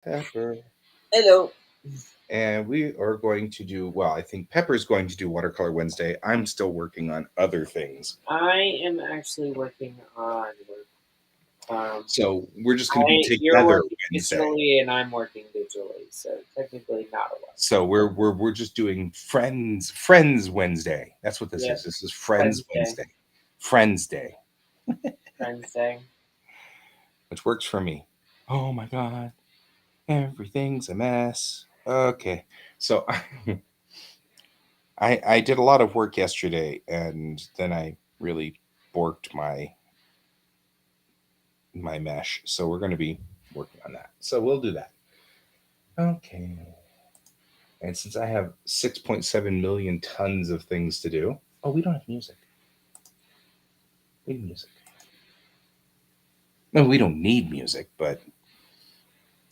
Pepper. Hello. And we are going to do, well, I think Pepper's going to do Watercolor Wednesday. I'm still working on other things. I am actually working on work. So we're just going to be You're together working Wednesday. digitally and I'm working digitally, so technically not a work. So we're just doing Friends Wednesday. That's what this Yep. is. This is Friends Friends Day. Wednesday. Friends Day, Friends Day. which works for me. Oh my god. Everything's a mess. Okay. So I did a lot of work yesterday and then I really borked my mesh. So we're going to be working on that. So we'll do that. Okay. And since I have 6.7 million tons of things to do, oh, we don't have music. We need music. No, we don't need music, but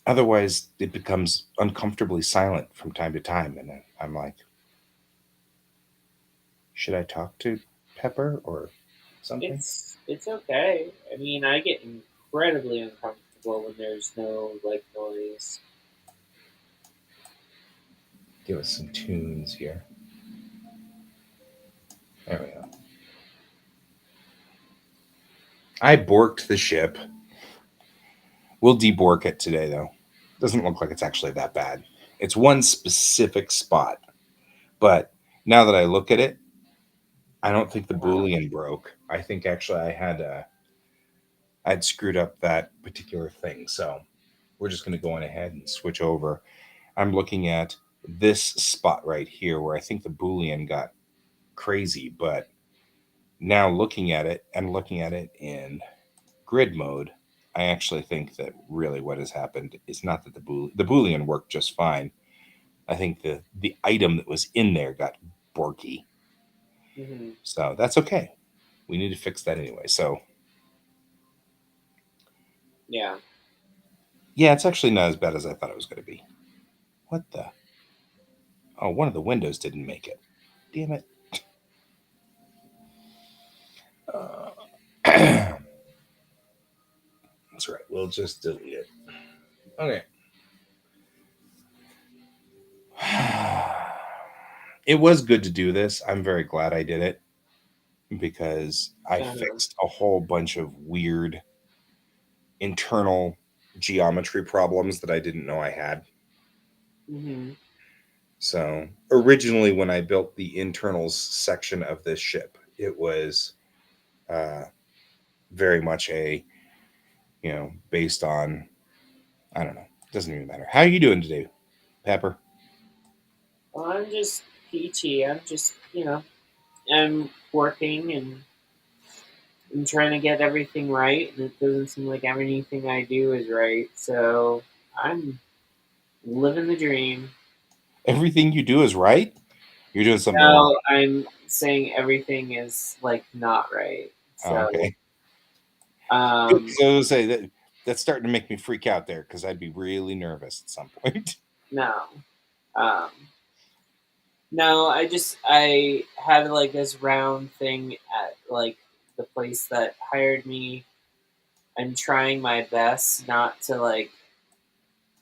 otherwise it becomes uncomfortably silent from time to time. And then I'm like, should I talk to Pepper or something? It's okay. I mean, I get incredibly uncomfortable when there's no like noise. Give us some tunes here. There we go. I borked the ship. We'll debork it today, though. Doesn't look like it's actually that bad. It's one specific spot, but now that I look at it, I don't think the Boolean broke. I think actually I'd screwed up that particular thing. So we're just going to go on ahead and switch over. I'm looking at this spot right here where I think the Boolean got crazy, but now looking at it and looking at it in grid mode, I actually think that really what has happened is not that the Boolean worked just fine. I think the item that was in there got borky. Hmm. So that's okay. We need to fix that anyway. So Yeah. yeah, it's actually not as bad as I thought it was going to be. What the? Oh, one of the windows didn't make it. Damn it. Uh, that's right. We'll just delete it. Okay. It was good to do this. I'm very glad I did it because I Uh-huh. fixed a whole bunch of weird internal geometry problems that I didn't know I had. Hmm. So, originally, when I built the internals section of this ship, it was uh, very much based on, I don't know, doesn't even matter. How are you doing today, Pepper? Well, I'm just peachy. I'm working and I'm trying to get everything right, and it doesn't seem like anything I do is right. So I'm living the dream. Everything you do is right? You're doing something wrong. No, I'm saying everything is like not right. Oh, So, okay. Good. um, So, say that that's starting to make me freak out there because I'd be really nervous at some point. no, um, no. I had like this round thing at like the place that hired me. I'm trying my best not to like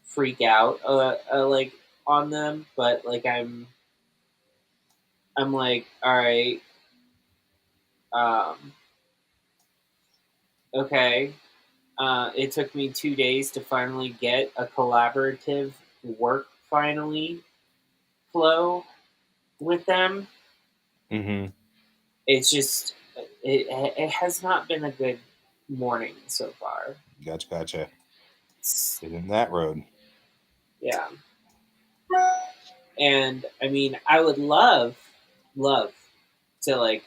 freak out like on them, but like I'm like, all right, um, okay. It took me 2 days to finally get a collaborative work finally flow with them. Mm-hmm. It's just it has not been a good morning so far. Gotcha, gotcha. It's, Get in that road. yeah, and I mean, I would love to like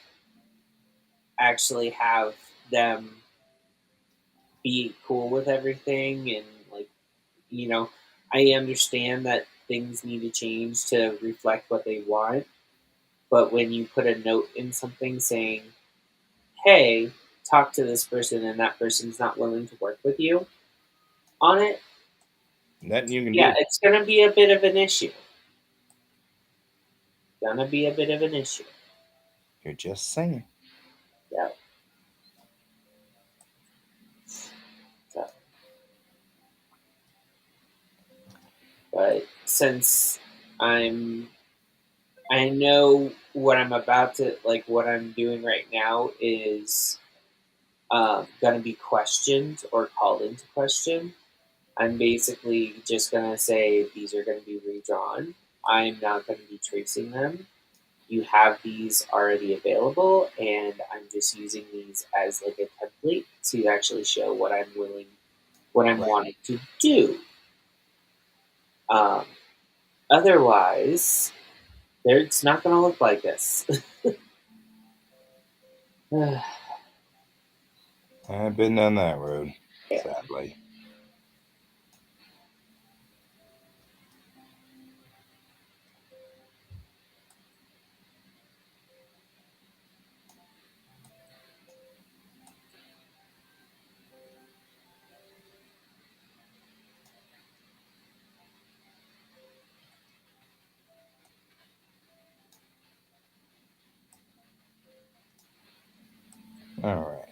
actually have them be cool with everything and like you know I understand that things need to change to reflect what they want, but when you put a note in something saying, hey, talk to this person and that person's not willing to work with you on it, Nothing you can yeah, do. it's gonna be a bit of an issue. Gonna be a bit of an issue. You're just saying. Yeah. So But since I'm I know what I'm about to like what I'm doing right now is going to be questioned or called into question. I'm basically just going to say these are going to be redrawn. I'm not going to be tracing them. You have these already available, and I'm just using these as like a template to actually show what I'm Right. wanting to do. Um, Otherwise, it's not going to look like this. I've been down that road, Yeah. sadly. All right.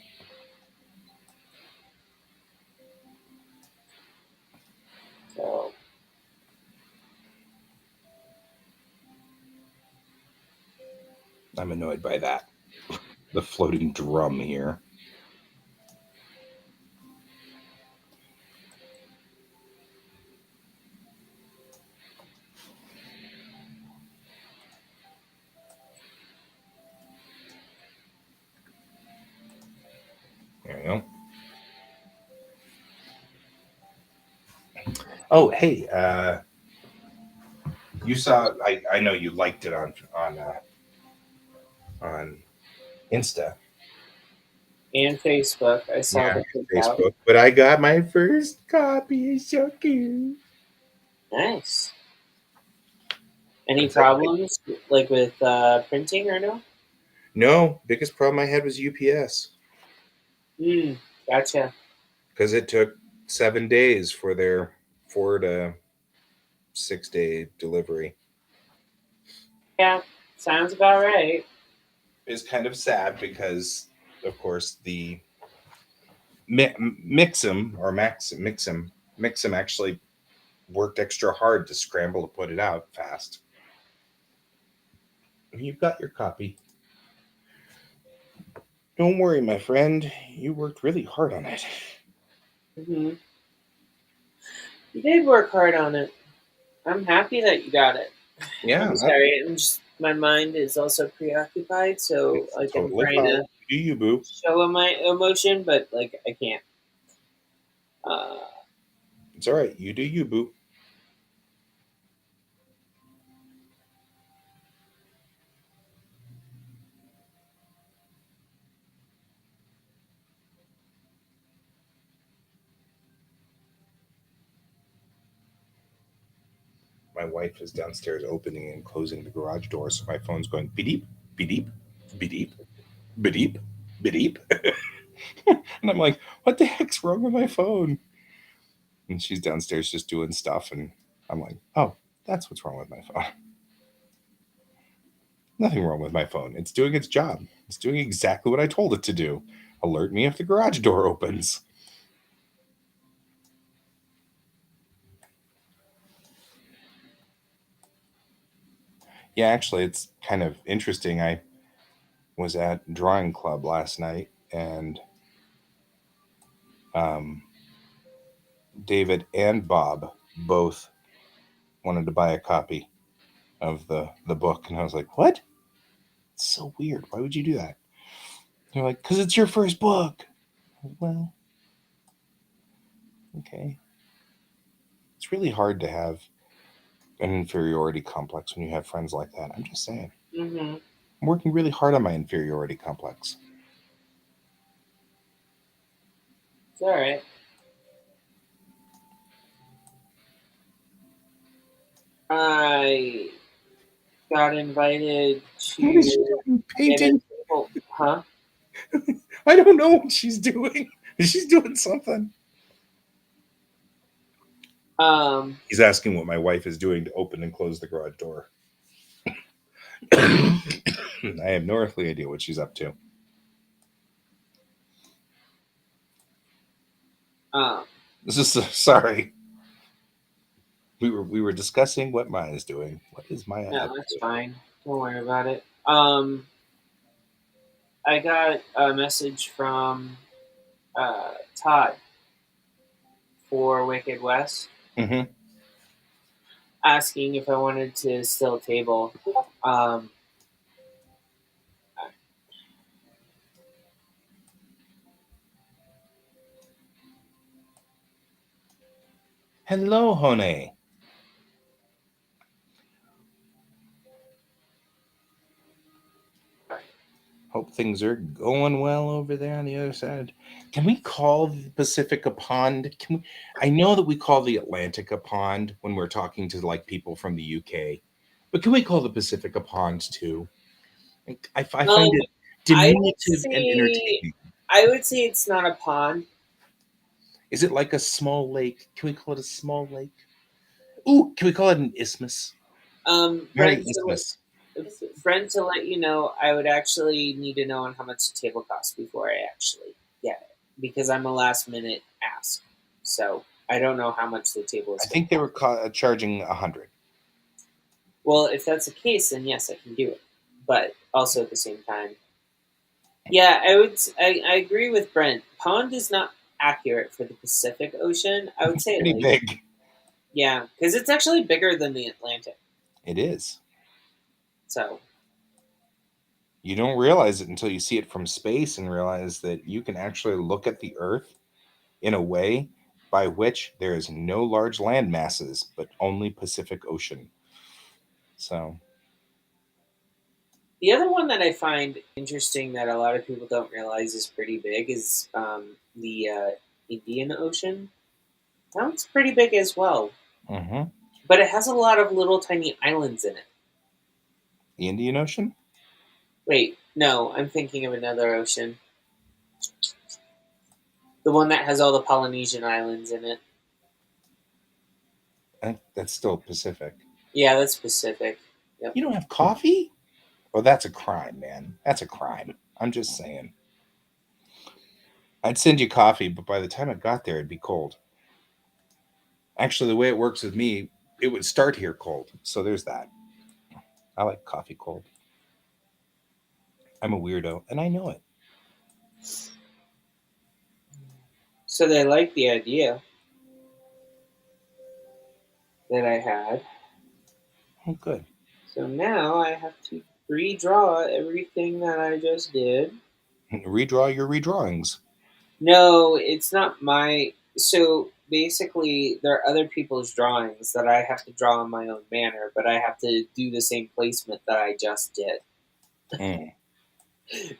So, I'm annoyed by that. The floating drum here. There we go. Oh, hey, you saw? I know you liked it on Insta. and Facebook, I saw Yeah, the printout. Facebook. But I got my first copy. It's so cute. Nice. Any It's like problems like with printing or no? no. Biggest problem I had was UPS Hmm. Gotcha. because it took 7 days for their 4 to 6 day delivery. Yeah, sounds about right. Is kind of sad because, of course, the Mixum or Mixum actually worked extra hard to scramble to put it out fast. You've got your copy. Don't worry, my friend. You worked really hard on it. Hmm. You did work hard on it. I'm happy that you got it. Yeah, I'm sorry. I'm just my mind is also preoccupied, so it's like I'm totally trying fine. to Do you, boo? show my emotion, but like I can't. Uh, It's all right. You do you, boo. My wife is downstairs opening and closing the garage door, so my phone's going beep, beep, beep, beep, beep. And I'm like, what the heck's wrong with my phone? And she's downstairs just doing stuff, and I'm like, oh, that's what's wrong with my phone. Nothing wrong with my phone. It's doing its job. It's doing exactly what I told it to do. Alert me if the garage door opens. Yeah, actually, it's kind of interesting. I was at drawing club last night, and um, David and Bob both wanted to buy a copy of the book, and I was like, "What? It's so weird. Why would you do that?" They're like, "Cause it's your first book." Well, okay. It's really hard to have an inferiority complex when you have friends like that. I'm just saying. hmm. I'm working really hard on my inferiority complex. It's all right. I got invited What is she to doing? get a Painting? table, huh? I don't know what she's doing. She's doing something. Um, He's asking what my wife is doing to open and close the garage door. I have no earthly idea what she's up to. um, This is sorry. We were discussing what Maya's doing. What is Maya up No, that's to? fine. Don't worry about it. I got a message from Todd for Wicked West Mm-hmm. asking if I wanted to still table. Um, Hello, Hone. Hope things are going well over there on the other side. Can we call the Pacific a pond? Can we? I know that we call the Atlantic a pond when we're talking to like people from the UK, but can we call the Pacific a pond too? I find um, it I would diminutive and say entertaining. it's not a pond. Is it like a small lake? Can we call it a small lake? Ooh, can we call it an isthmus? Very Brent, isthmus. Brent, to let you know, I would actually need to know on how much the table costs before I actually get it because I'm a last minute ask. So I don't know how much the table is I going think to they were cost. charging 100. Well, if that's the case, then yes, I can do it. But also at the same time, yeah, I agree with Brent. Pond is not accurate for the Pacific Ocean. I would say Pretty lake. big. Yeah, because it's actually bigger than the Atlantic. It is. So You don't realize it until you see it from space and realize that you can actually look at the Earth in a way by which there is no large land masses, but only Pacific Ocean. So, the other one that I find interesting that a lot of people don't realize is pretty big is the Indian Ocean. That one's pretty big as well, mhm. but it has a lot of little tiny islands in it. The Indian Ocean? Wait, no, I'm thinking of another ocean. The one that has all the Polynesian islands in it. That's still Pacific. Yeah, that's Pacific. Yep. You don't have coffee? Oh, that's a crime, man. That's a crime. I'm just saying. I'd send you coffee, but by the time it got there, it'd be cold. Actually, the way it works with me, it would start here cold. So there's that. I like coffee cold. I'm a weirdo, and I know it. So they like the idea that I had. Oh, good. So now I have to redraw everything that I just did. Redraw your redrawings. No, it's not my. So basically, there are other people's drawings that I have to draw in my own manner, but I have to do the same placement that I just did. Mm,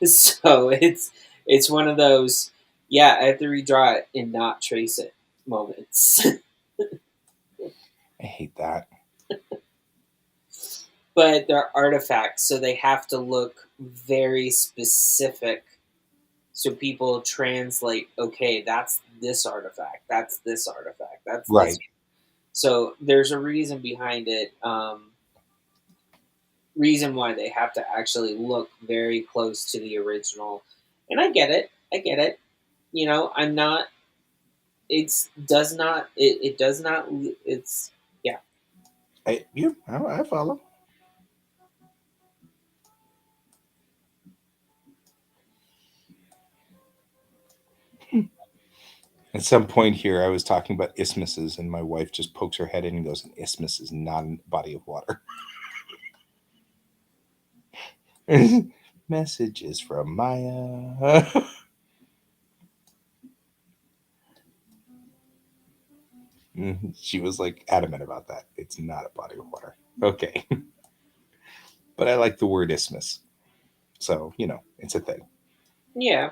So it's one of those, yeah, I have to redraw it and not trace it moments. I hate that. But they're artifacts, so they have to look very specific so people translate, okay, that's this artifact, that's this artifact, that's this. Right. So there's a reason behind it, reason why they have to actually look very close to the original. And I get it. I get it. I'm not, it does not, it's, yeah. I follow. At some point here, I was talking about isthmuses, and my wife just pokes her head in and goes, "An isthmus is not a body of water." Messages from Maya. She was like adamant about that. It's not a body of water. Okay. But I like the word isthmus. So, it's a thing. Yeah.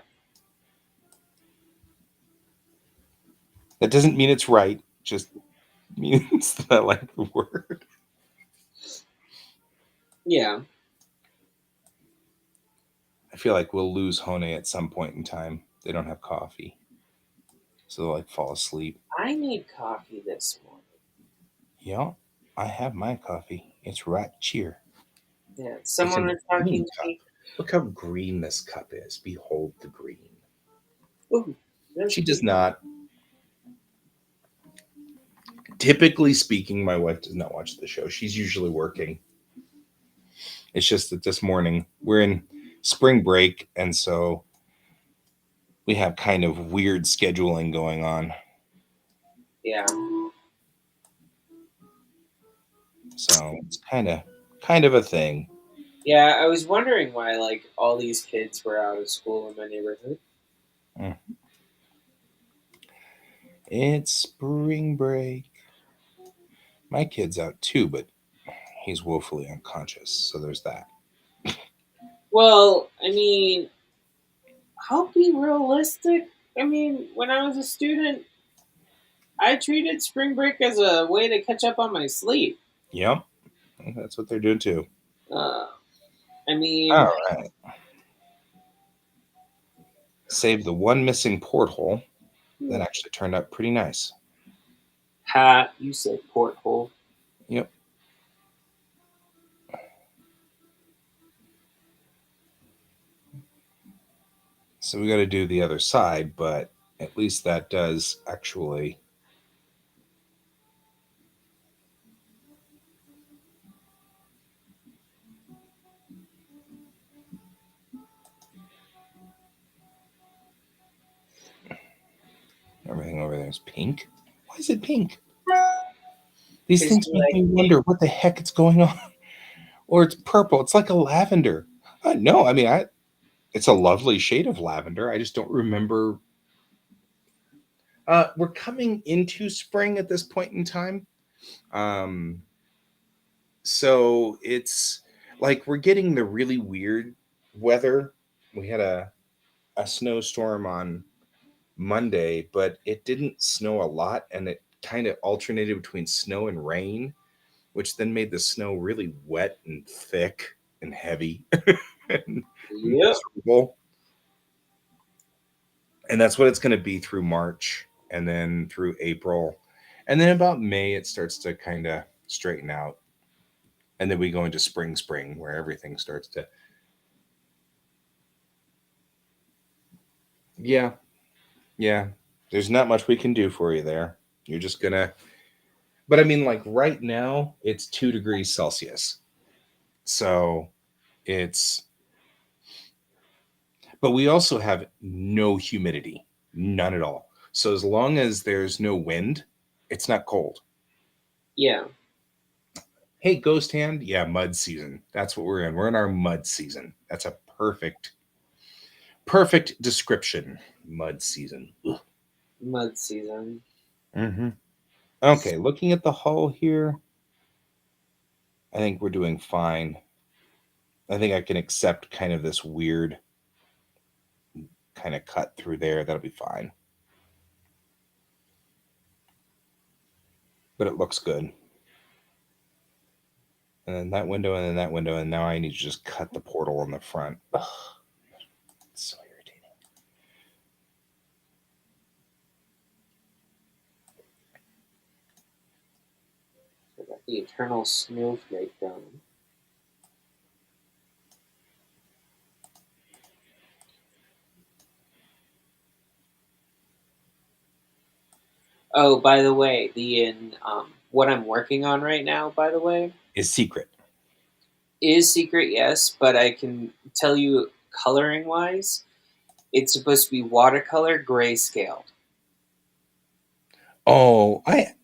That doesn't mean it's right, just means that I like the word. Yeah. I feel like we'll lose Hone at some point in time. They don't have coffee. So they'll like fall asleep. I need coffee this morning. Yeah, I have my coffee. It's right cheer. Yeah. It's Someone in a was talking green to cup. me. Look how green this cup is. Behold the green. Ooh, She does not. Typically speaking, my wife does not watch the show. She's usually working. It's just that this morning we're in spring break, and so we have kind of weird scheduling going on. Yeah. So it's kind of a thing. Yeah, I was wondering why like all these kids were out of school in my neighborhood. Mm. It's spring break. My kid's out too, but he's woefully unconscious. So there's that. Well, I mean, I'll be realistic. I mean, when I was a student, I treated spring break as a way to catch up on my sleep. Yep. That's what they're doing too. Uh, I mean, All right. Save the one missing porthole. That actually turned out pretty nice. ha, you said porthole. Yep. So we got to do the other side, but at least that does actually. Everything over there is pink. Why is it pink? These Because things you make like me wonder what the heck is going on. Or it's purple. It's like a lavender. No, I mean, it's a lovely shade of lavender. I just don't remember. We're coming into spring at this point in time. Um, so it's like we're getting the really weird weather. We had a snowstorm on Monday, but it didn't snow a lot, and it kind of alternated between snow and rain, which then made the snow really wet and thick and heavy and yep. miserable. And that's what it's going to be through March and then through April. And then about May, it starts to kind of straighten out. And then we go into spring, where everything starts to. Yeah, yeah. There's not much we can do for you there. You're just going to. But I mean, like right now, it's 2 degrees Celsius. So it's. But we also have no humidity, none at all. So as long as there's no wind, it's not cold. Yeah. Hey, Ghost Hand, yeah, mud season. That's what we're in. We're in our mud season. That's a perfect description. Mud season. Mud season. Mm-hmm. Okay, looking at the hull here, I think we're doing fine. I think I can accept kind of this weird kind of cut through there. That'll be fine. But it looks good. And then that window, and then that window, and now I need to just cut the portal on the front. Ugh, it's so irritating. I got the eternal snowflake going. Oh, by the way, what I'm working on right now, by the way, Is secret. is secret, yes, but I can tell you coloring wise, it's supposed to be watercolor grayscale. Oh, I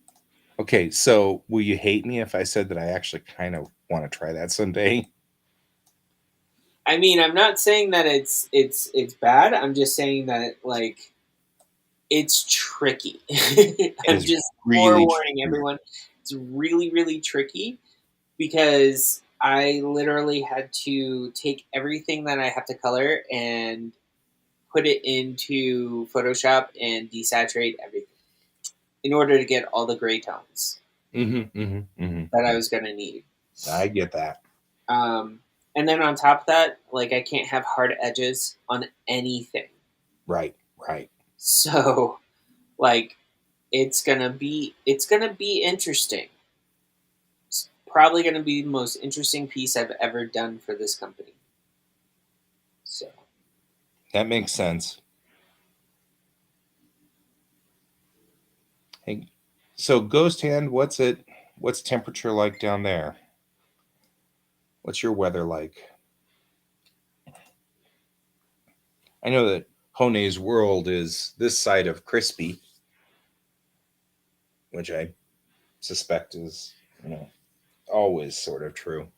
okay. So will you hate me if I said that I actually kind of want to try that someday? I mean, I'm not saying that it's bad. I'm just saying that like it's tricky. It I'm is just really forewarning tricky. everyone. It's really really tricky because I literally had to take everything that I have to color and put it into Photoshop and desaturate everything in order to get all the gray tones that I was going to need. I get that. Um, and then on top of that, like I can't have hard edges on anything. Right, right. So, like it's gonna be interesting. It's probably gonna be the most interesting piece I've ever done for this company. So, That makes sense. Hey, So Ghost Hand, what's temperature like down there? What's your weather like? I know that Hone's world is this side of crispy, which I suspect is, always sort of true.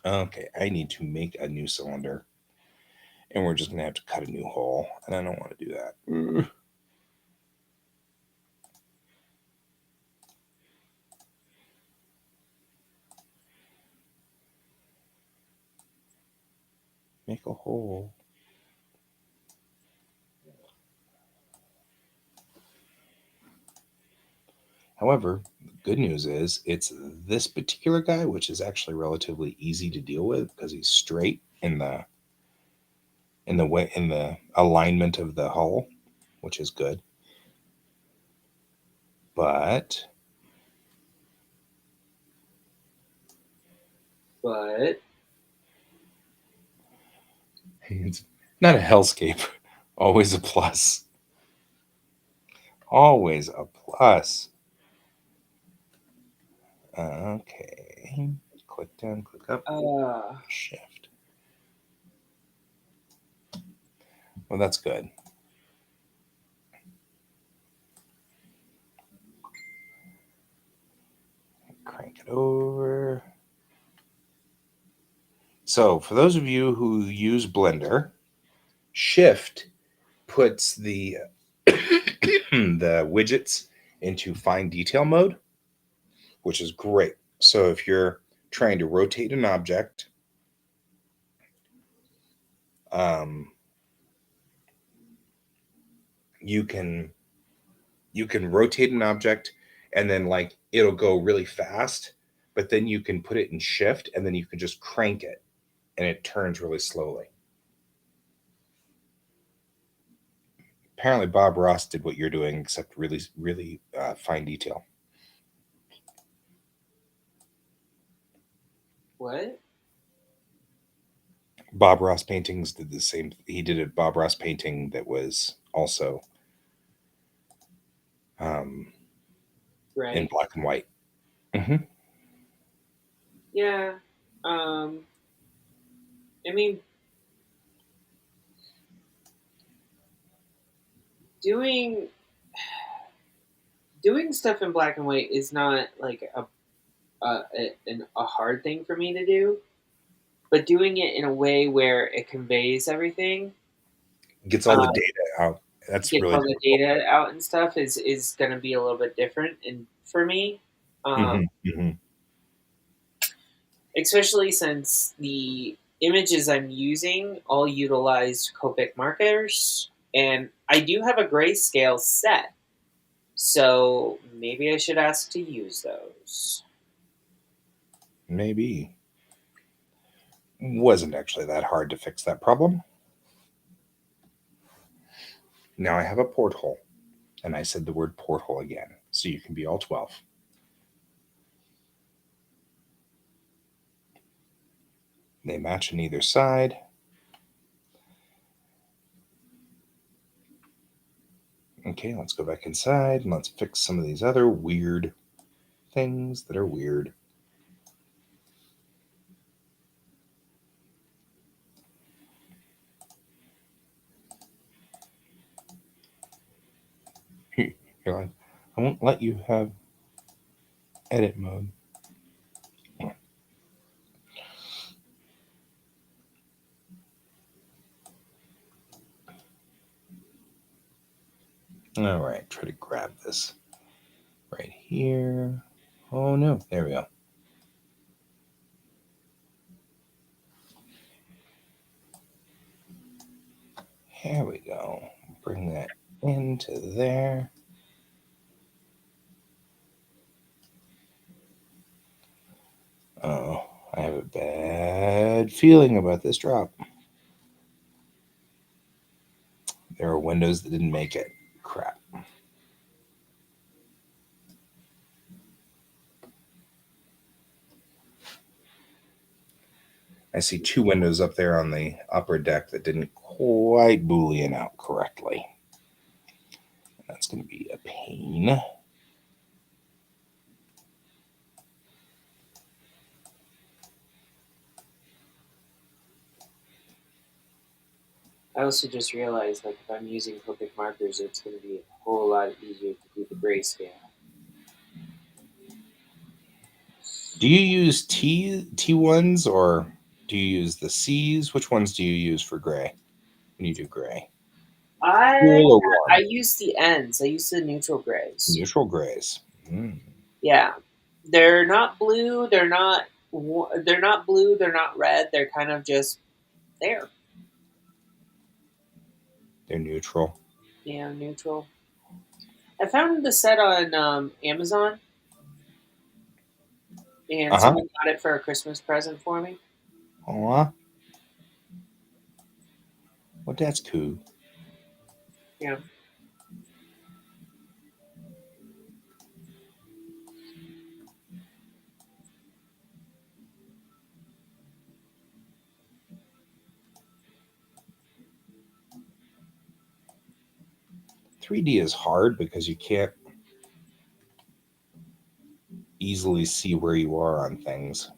Okay, I need to make a new cylinder, and we're just gonna have to cut a new hole, and I don't want to do that. Make a hole. However, the good news is it's this particular guy, which is actually relatively easy to deal with because he's straight in the alignment of the hull, which is good. But it's not a hellscape. Always a plus. Always a plus. Okay. Click down, click up, shift. Well, that's good. Crank it over. So, for those of you who use Blender, Shift puts the the widgets into fine detail mode, which is great. So if you're trying to rotate an object, um, you can rotate an object and then like it'll go really fast, but then you can put it in shift and then you can just crank it and it turns really slowly. Apparently Bob Ross did what you're doing, except really, really fine detail. What? Bob Ross Paintings did the same. He did a Bob Ross painting that was also in Right. black and white. Mm-hmm. Yeah. I mean, doing stuff in black and white is not like a hard thing for me to do, but doing it in a way where it conveys everything, Gets all the data out. That's gets really all the difficult. data out and stuff is going to be a little bit different and for me. Mm-hmm. Mm-hmm. Especially since the images I'm using all utilize Copic markers, and I do have a grayscale set, so maybe I should ask to use those. Maybe. Wasn't actually that hard to fix that problem. Now I have a porthole, and I said the word porthole again, so you can be all 12. They match on either side. Okay, let's go back inside and let's fix some of these other weird things that are weird. You're like, I won't let you have edit mode. All right, try to grab this right here. Oh no, there we go. Here we go. Bring that into there. Oh, I have a bad feeling about this drop. There are windows that didn't make it. Crap. I see two windows up there on the upper deck that didn't quite boolean out correctly. That's going to be a pain. I also just realized, like, if I'm using Copic markers, it's going to be a whole lot easier to do the grayscale. Do you use T1s or do you use the C's? Which ones do you use for gray when you do gray? I Cool or I warm? use the ends. I use the neutral grays. Neutral grays. Mm. Yeah, they're not blue. They're not. They're not blue. They're not red. They're kind of just there. They're neutral. Yeah, neutral. I found the set on Amazon, and Uh-huh. someone got it for a Christmas present for me. Aw. Well, that's cool. Yeah. 3D is hard because you can't easily see where you are on things.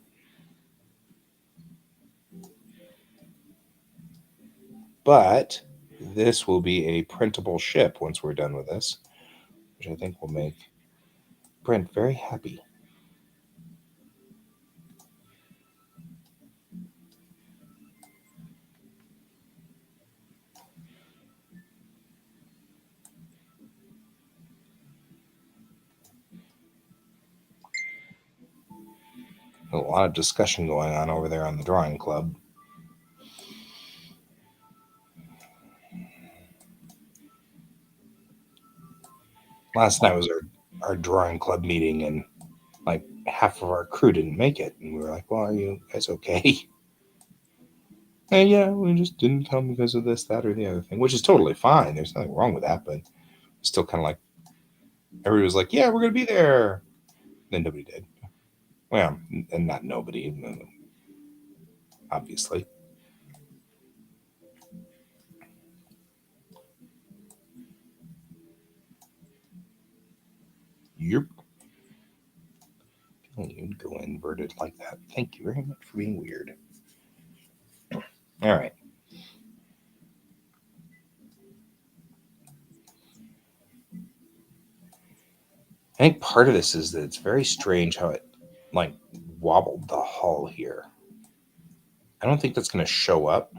But this will be a printable ship once we're done with this, which I think will make Brent very happy. A lot of discussion going on over there on the drawing club. Last night was our drawing club meeting, and like half of our crew didn't make it. And we were like, well, are you guys okay? And yeah, we just didn't come because of this, that, or the other thing, which is totally fine. There's nothing wrong with that, but still kind of like everybody was like, yeah, we're going to be there. Then nobody did. Well, and not nobody, obviously. Yep. You'd go inverted like that. Thank you very much for being weird. All right. I think part of this is that it's very strange how it like wobbled the hull here. I don't think that's going to show up.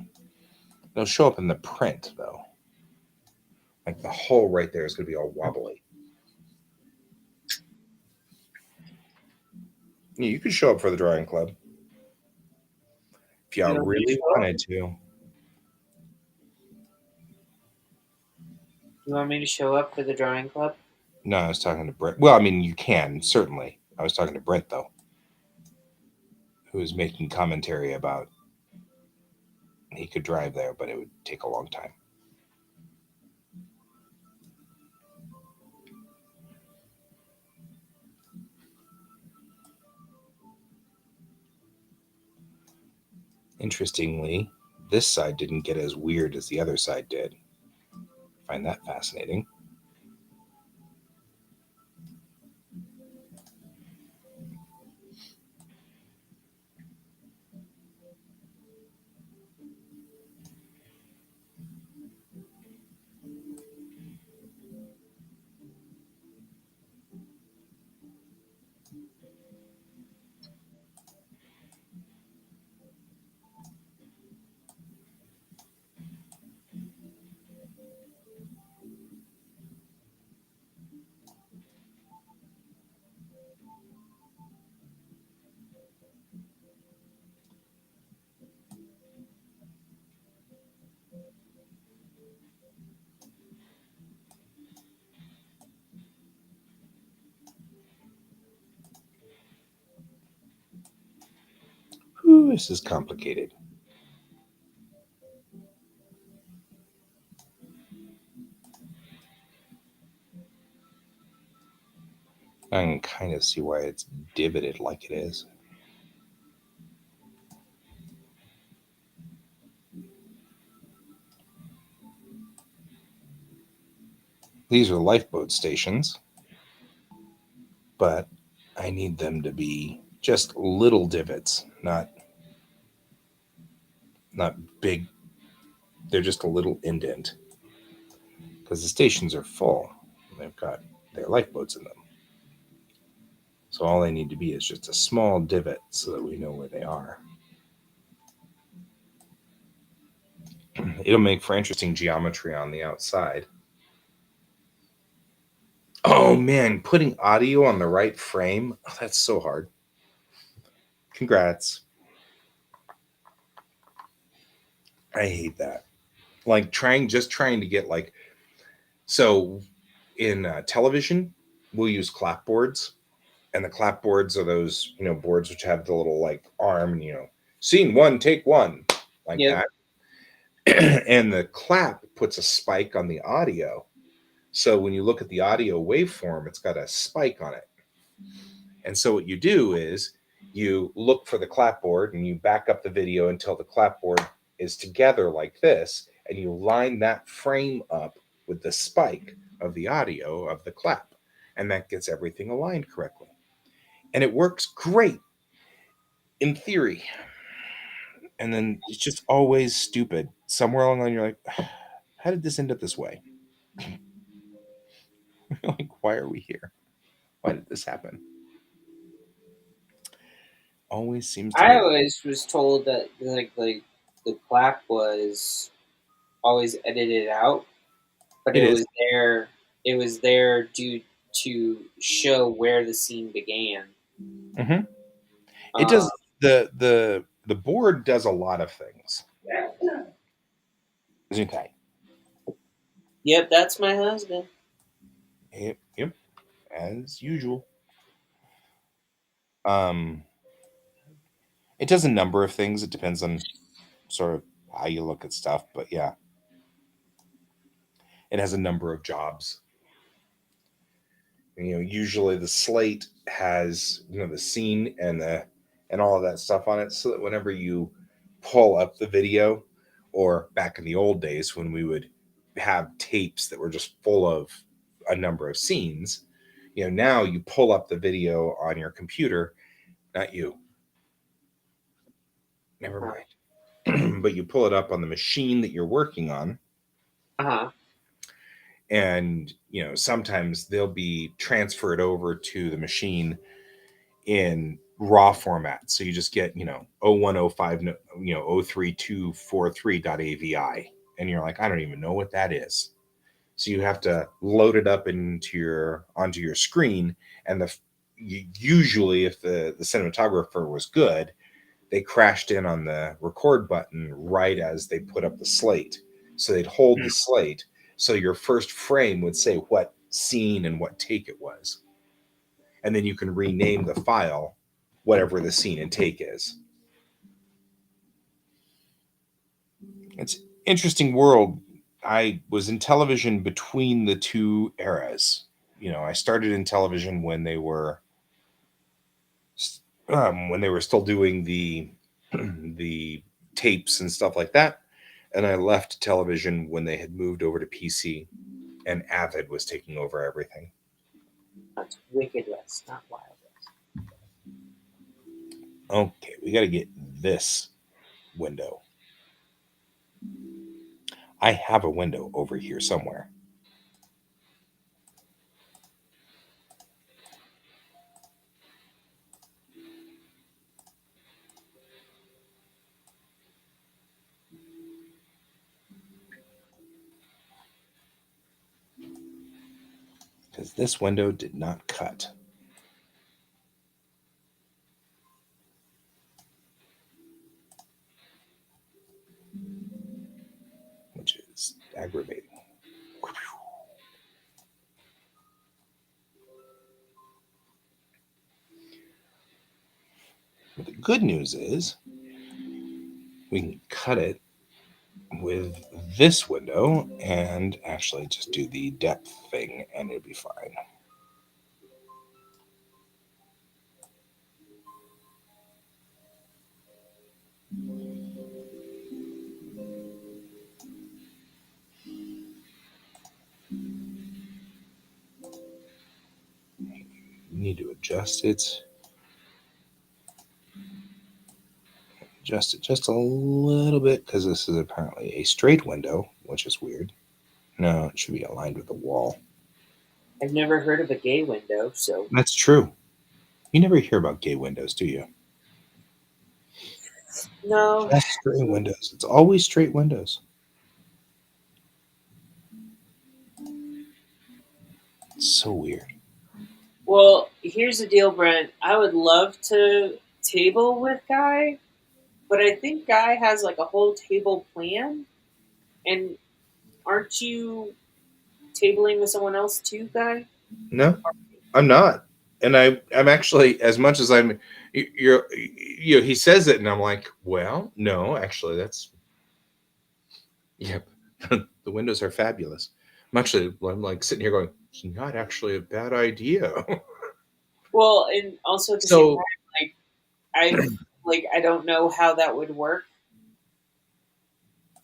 It'll show up in the print though. Like the hull right there is going to be all wobbly. Yeah, you could show up for the drawing club if You y'all want me to really show up? wanted to. You want me to show up for the drawing club? No, I was talking to Brent. Well, I mean, you can certainly. I was talking to Brent though, who was making commentary about he could drive there, but it would take a long time. Interestingly, this side didn't get as weird as the other side did. I find that fascinating. Ooh, this is complicated. I can kind of see why it's divoted like it is. These are lifeboat stations, but I need them to be just little divots, not big. They're just a little indent because the stations are full. They've got their lifeboats in them. So all they need to be is just a small divot so that we know where they are. It'll make for interesting geometry on the outside. Oh man, putting audio on the right frame, oh, that's so hard. Congrats. I hate that. Like trying to get like, so in television, we'll use clapboards, and the clapboards are those, boards which have the little like arm, and scene one, take one, like Yep. that. And the clap puts a spike on the audio. So when you look at the audio waveform, it's got a spike on it. And so what you do is you look for the clapboard and you back up the video until the clapboard is together like this, and you line that frame up with the spike of the audio of the clap. And that gets everything aligned correctly. And it works great in theory. And then it's just always stupid. Somewhere along the line, you're like, how did this end up this way? Like, why are we here? Why did this happen? Always seems to I be. always was told that like the clap was always edited out, but It it is. was there. It was there due to show where the scene began. Mm-hmm. It Uh, does. The board does a lot of things. Okay. yep, that's my husband. Yep. As usual. Um, it does a number of things. It depends on sort of how you look at stuff, but yeah, it has a number of jobs. Usually the slate has the scene and all of that stuff on it, so that whenever you pull up the video, or back in the old days when we would have tapes that were just full of a number of scenes, now you pull up the video on your computer, not you, never Uh mind, but you pull it up on the machine that you're working on, huh. and sometimes they'll be transferred over to the machine in raw format. So you just get, 0105, 03243.avi. And you're like, I don't even know what that is. So you have to load it up onto your screen. And usually if the cinematographer was good, they crashed in on the record button right as they put up the slate. So they'd hold the slate. So your first frame would say what scene and what take it was. And then you can rename the file whatever the scene and take is. It's interesting world. I was in television between the two eras. I started in television when they were still doing the the tapes and stuff like that, and I left television when they had moved over to PC and Avid was taking over everything. That's Wicked West, not Wild West. Okay, we got to get this window. I have a window over here somewhere. Because this window did not cut. Which is aggravating. But the good news is we can cut it with this window and actually just do the depth thing and it'll be fine. need to adjust it. Adjust it just a little bit because this is apparently a straight window, which is weird. No, it should be aligned with the wall. I've never heard of a gay window, so That's true. You never hear about gay windows, do you? no. Just straight windows. It's always straight windows. It's so weird. Well, here's the deal, Brent. I would love to table with Guy, but I think Guy has like a whole table plan. And aren't you tabling with someone else too, Guy? No, I'm not. And I'm actually, as much as he says it, and I'm like, well, no, actually, that's, yep. The windows are fabulous. I'm like sitting here going, it's not actually a bad idea. Well, and also at the same So time, I don't know how that would work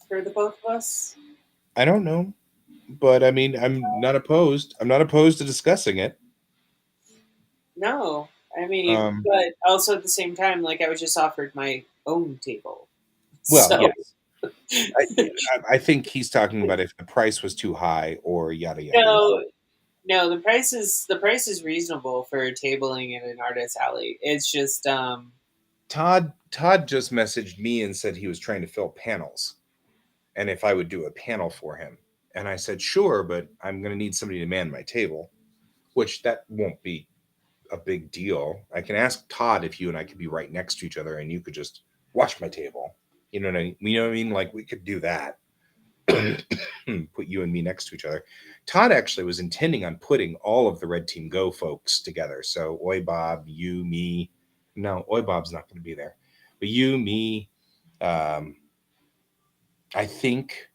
for the both of us. I don't know, but I mean, I'm not opposed. I'm not opposed to discussing it. No, I mean, Um, but also at the same time, like I was just offered my own table, well, so yes, I think he's talking about if the price was too high or yada yada yada. no, no. The price is reasonable for tabling in an artist alley. It's just Todd just messaged me and said he was trying to fill panels, and if I would do a panel for him. And I said, sure, but I'm going to need somebody to man my table, which that won't be a big deal. I can ask Todd if you and I could be right next to each other and you could just watch my table. You know what I mean? You know what I mean? Like we could do that. Put you and me next to each other. Todd actually was intending on putting all of the Red Team Go folks together. So Oi Bob, you, me. No, Oi Bob's not going to be there. But you, me, um, I think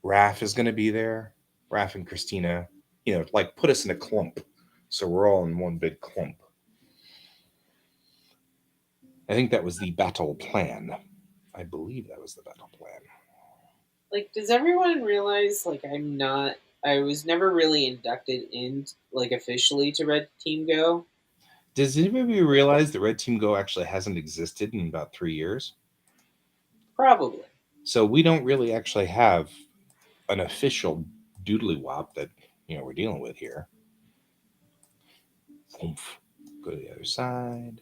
Raph is going to be there. Raph and Christina, like put us in a clump. So we're all in one big clump. I think that was the battle plan. I believe that was the battle plan. like, does everyone realize like I was never really inducted in like officially to Red Team Go. Does anybody realize that Red Team Go actually hasn't existed in about 3 years? Probably. So we don't really actually have an official doodly wop that we're dealing with here. Oomph. Go to the other side.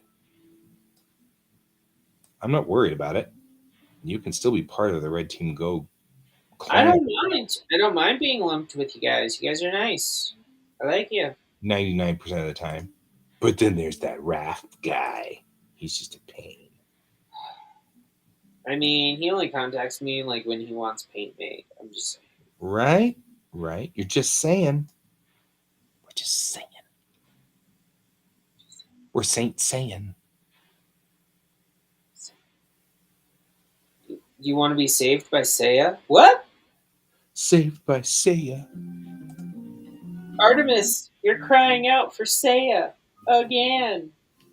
I'm not worried about it. You can still be part of the Red Team Go I clan don't mind. I don't mind being lumped with you guys. You guys are nice. I like you. 99% of the time. But then there's that Raft guy. He's just a pain. I mean, he only contacts me like when he wants paint made. I'm just saying. Right? Right. You're just saying. We're just saying. We're Saint saying. You want to be saved by Seiya? What? Saved by Seiya. Artemis, you're crying out for Seiya again.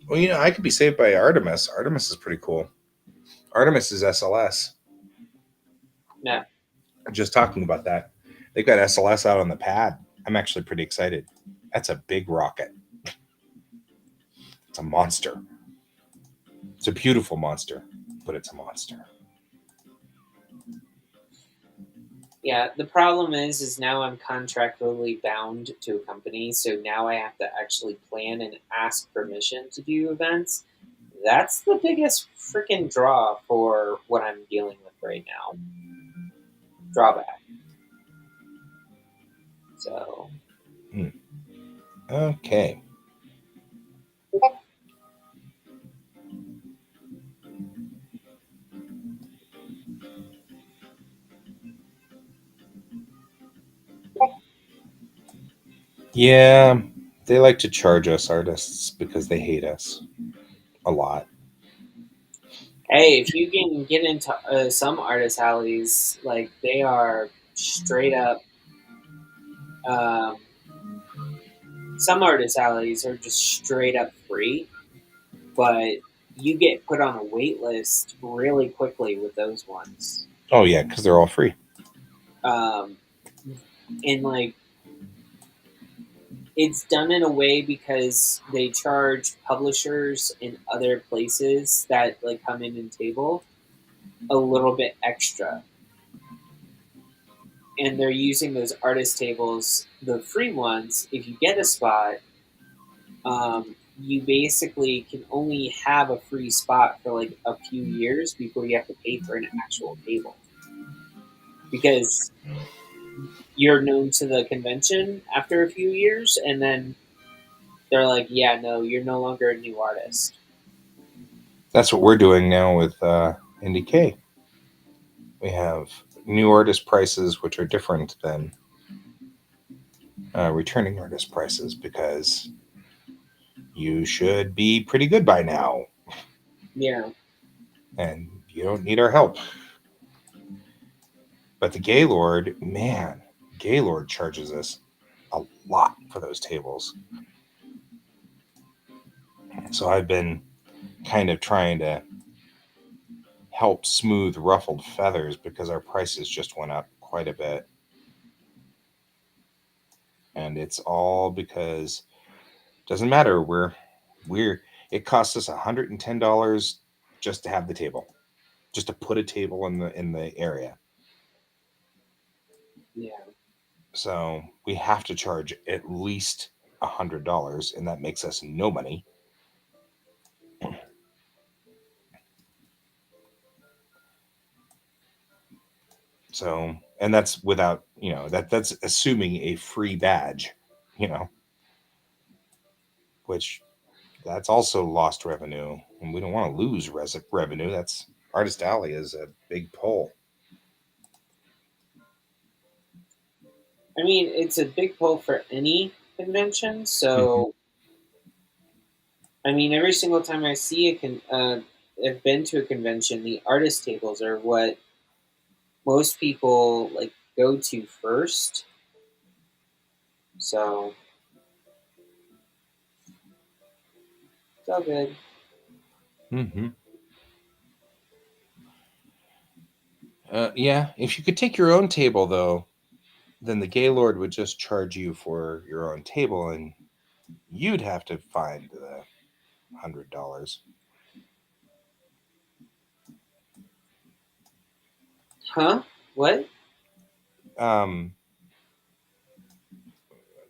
Well, I could be saved by Artemis. Artemis is pretty cool. Artemis is SLS. No. Just talking about that. They've got SLS out on the pad. I'm actually pretty excited. That's a big rocket. It's a monster. It's a beautiful monster, but it's a monster. Yeah, the problem is now I'm contractually bound to a company, so now I have to actually plan and ask permission to do events. That's the biggest freaking draw for what I'm dealing with right now. Drawback. So, Okay. Yeah, they like to charge us artists because they hate us a lot. hey, if you can get into some artist alleys, like they are straight up. Um, some artist alleys are just straight up free, but you get put on a wait list really quickly with those ones. Oh yeah, because they're all free. Um, and like it's done in a way because they charge publishers in other places that like come in and table a little bit extra, and they're using those artist tables, the free ones. If you get a spot, you basically can only have a free spot for like a few years before you have to pay for an actual table because you're known to the convention after a few years, and then they're like, "Yeah, no, you're no longer a new artist." That's what we're doing now with NDK. We have new artist prices, which are different than returning artist prices because you should be pretty good by now, Yeah, and you don't need our help. But the Gaylord, man, Gaylord charges us a lot for those tables. So I've been kind of trying to help smooth ruffled feathers because our prices just went up quite a bit. And it's all because it doesn't matter. We're it costs us $110 just to have the table, just to put a table in the area. yeah. So we have to charge at least $100, and that makes us no money. So, and that's without, that's assuming a free badge, you know, which that's also lost revenue, and we don't want to lose revenue. That's Artist Alley is a big pull. I mean, it's a big pull for any convention. Mhm. So, I mean, every single time I see I've been to a convention, the artist tables are what most people like go to first. So it's all good. Mm-hmm. Yeah, if you could take your own table, though, then the Gaylord would just charge you for your own table, and you'd have to find the $100. Huh? What? Um,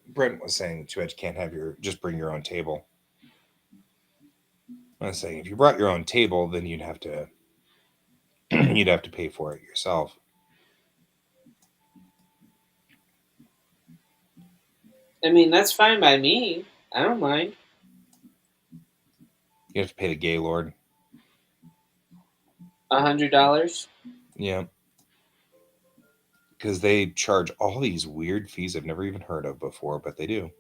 Brent was saying that you can't have your just bring your own table. I was saying if you brought your own table, then you'd have to you'd have to pay for it yourself. I mean, that's fine by me. I don't mind. You have to pay the Gaylord. $100. Yeah, because they charge all these weird fees I've never even heard of before, but they do.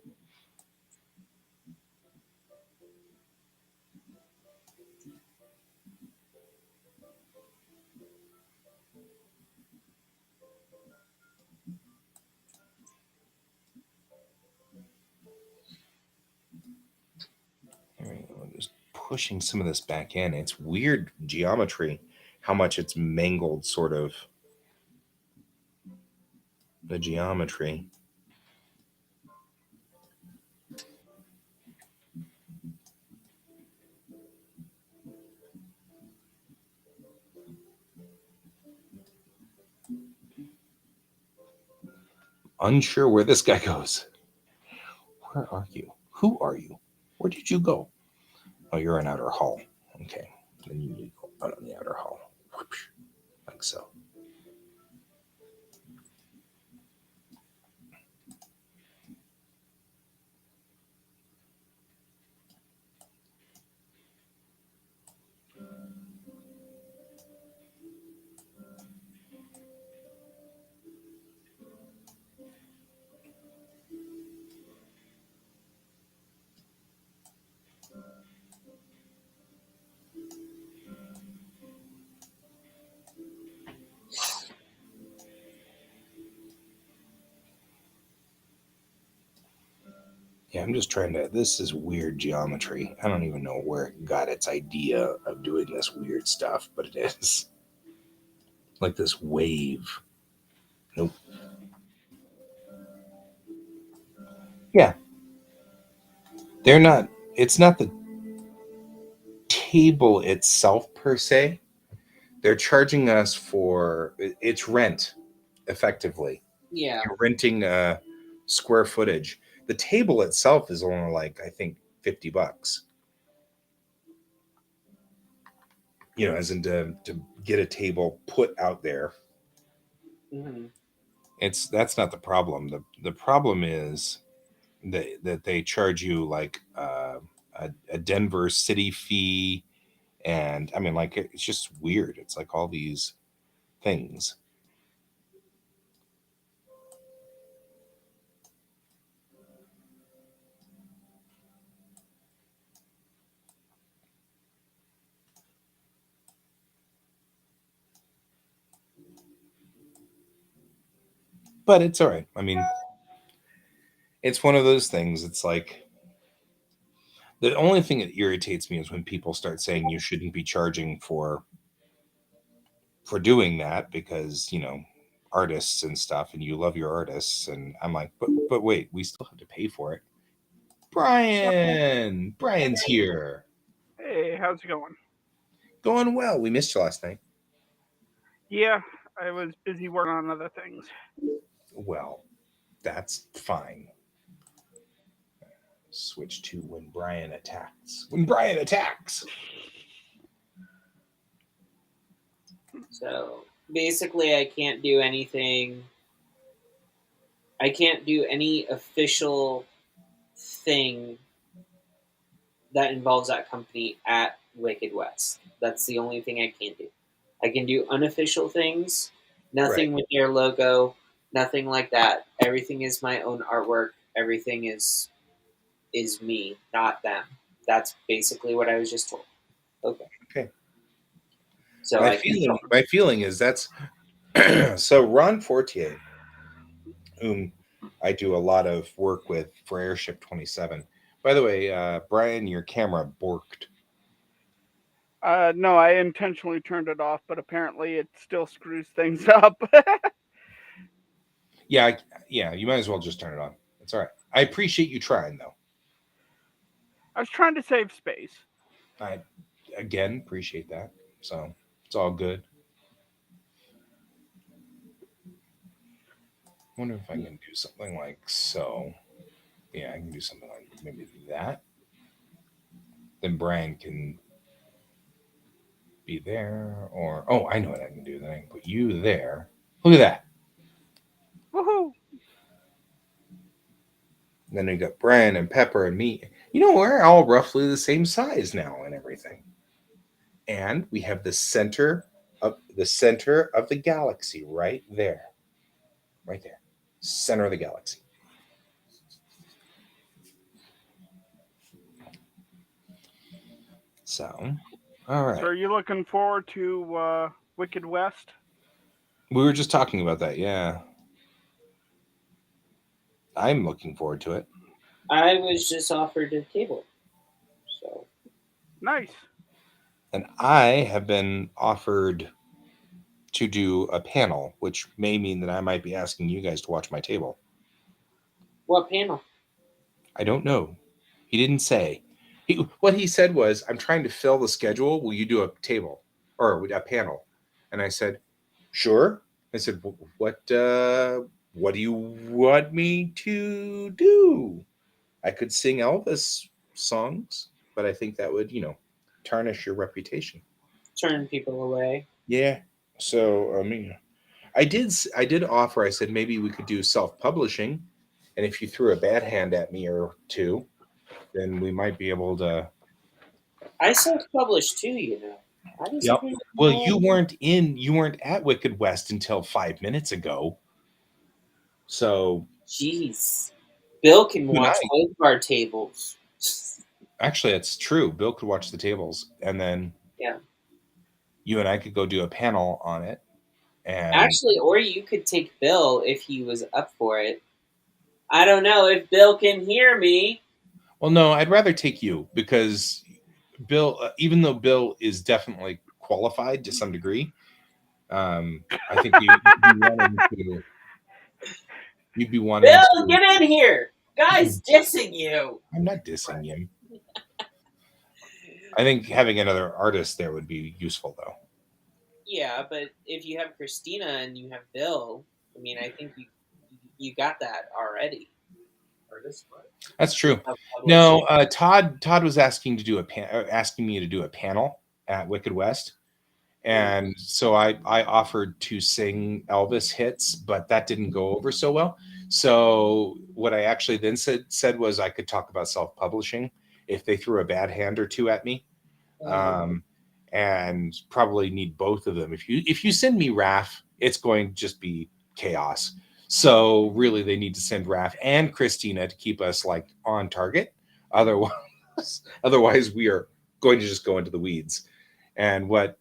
I'm just pushing some of this back in. It's weird geometry, how much it's mangled, sort of the geometry. Unsure where this guy goes. Where are you? Who are you? Where did you go? Oh, you're in outer hall. Okay, then you need to go out on the outer hall, like so. Yeah, I'm just trying to. This is weird geometry. I don't even know where it got its idea of doing this weird stuff, but it is like this wave. Nope. Yeah, They're not. It's not the table itself per se. They're charging us for it's rent, effectively. Yeah. You're renting square footage. The table itself is only like I think $50. As in to get a table put out there. Hmm. That's not the problem. The problem is that they charge you like a Denver city fee, and I mean like it's just weird. It's like all these things. But it's all right. I mean, it's one of those things. It's like the only thing that irritates me is when people start saying you shouldn't be charging for doing that because artists and stuff, and you love your artists, and I'm like, but wait, we still have to pay for it. Brian's here. Hey, how's it going? Going well. We missed you last night. Yeah, I was busy working on other things. Well, that's fine. Switch to when Brian attacks. When Brian attacks. So basically, I can't do anything. I can't do any official thing that involves that company at Wicked West. That's the only thing I can't do. I can do unofficial things, nothing with their logo, nothing like that. Everything is my own artwork. Everything is me, not them. That's basically what I was just told. Okay. So my feeling is that's so Ron Fortier, whom I do a lot of work with for Airship 27. By the way, Brian, your camera borked. No, I intentionally turned it off, but apparently it still screws things up. Yeah, you might as well just turn it on. It's all right. I appreciate you trying, though. I was trying to save space. I, again, appreciate that. So it's all good. Wonder if I can do something like so. Yeah, I can do something like maybe that. Then Brian can be there, or I know what I can do. Then I can put you there. Look at that. Woohoo! Then we got Brian and Pepper and me. We're all roughly the same size now and everything. And we have the center of the galaxy right there. Right there. Center of the galaxy. So, all right. So are you looking forward to Wicked West? We were just talking about that, yeah. I'm looking forward to it. I was just offered a table. So Nice. And I have been offered to do a panel, which may mean that I might be asking you guys to watch my table. what panel? I don't know. He didn't say. What he said was, I'm trying to fill the schedule. Will you do a table or a panel? And I said, sure. I said, what do you want me to do? I could sing Elvis songs, but I think that would, tarnish your reputation. Turn people away. Yeah. So, I did offer, I said, maybe we could do self-publishing. And if you threw a bad hand at me or two, then we might be able to. I self-published too, Yep. Well, you weren't at Wicked West until 5 minutes ago. So. Jeez. Bill can watch both of our tables. Actually, it's true. Bill could watch the tables, and then you and I could go do a panel on it. And actually, or you could take Bill if he was up for it. I don't know if Bill can hear me. Well, no, I'd rather take you because Bill, even though Bill is definitely qualified to some degree, I think you'd be wanting Bill, get in here. Guy's dissing you. I'm not dissing him. I think having another artist there would be useful, though. Yeah, but if you have Christina and you have Bill, I mean, I think you got that already. Artist, what? That's true. Publishing. No, Todd was asking me to do a panel at Wicked West, and so I offered to sing Elvis hits, but that didn't go over so well. So what I actually then said was I could talk about self-publishing if they threw a bad hand or two at me, and probably need both of them. If you send me Raph, it's going to just be chaos. So really, they need to send Raph and Christina to keep us like on target. Otherwise, we are going to just go into the weeds. And what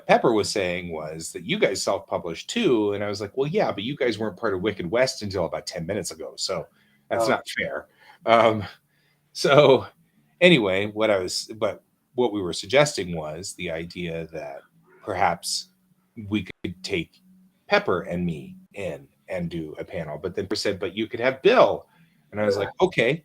Pepper was saying was that you guys self-published too, and I was like, well, yeah, but you guys weren't part of Wicked West until about 10 minutes ago, so that's not fair. So anyway, what we were suggesting was the idea that perhaps we could take Pepper and me in and do a panel, but then Pepper said, but you could have Bill, and I was like, okay,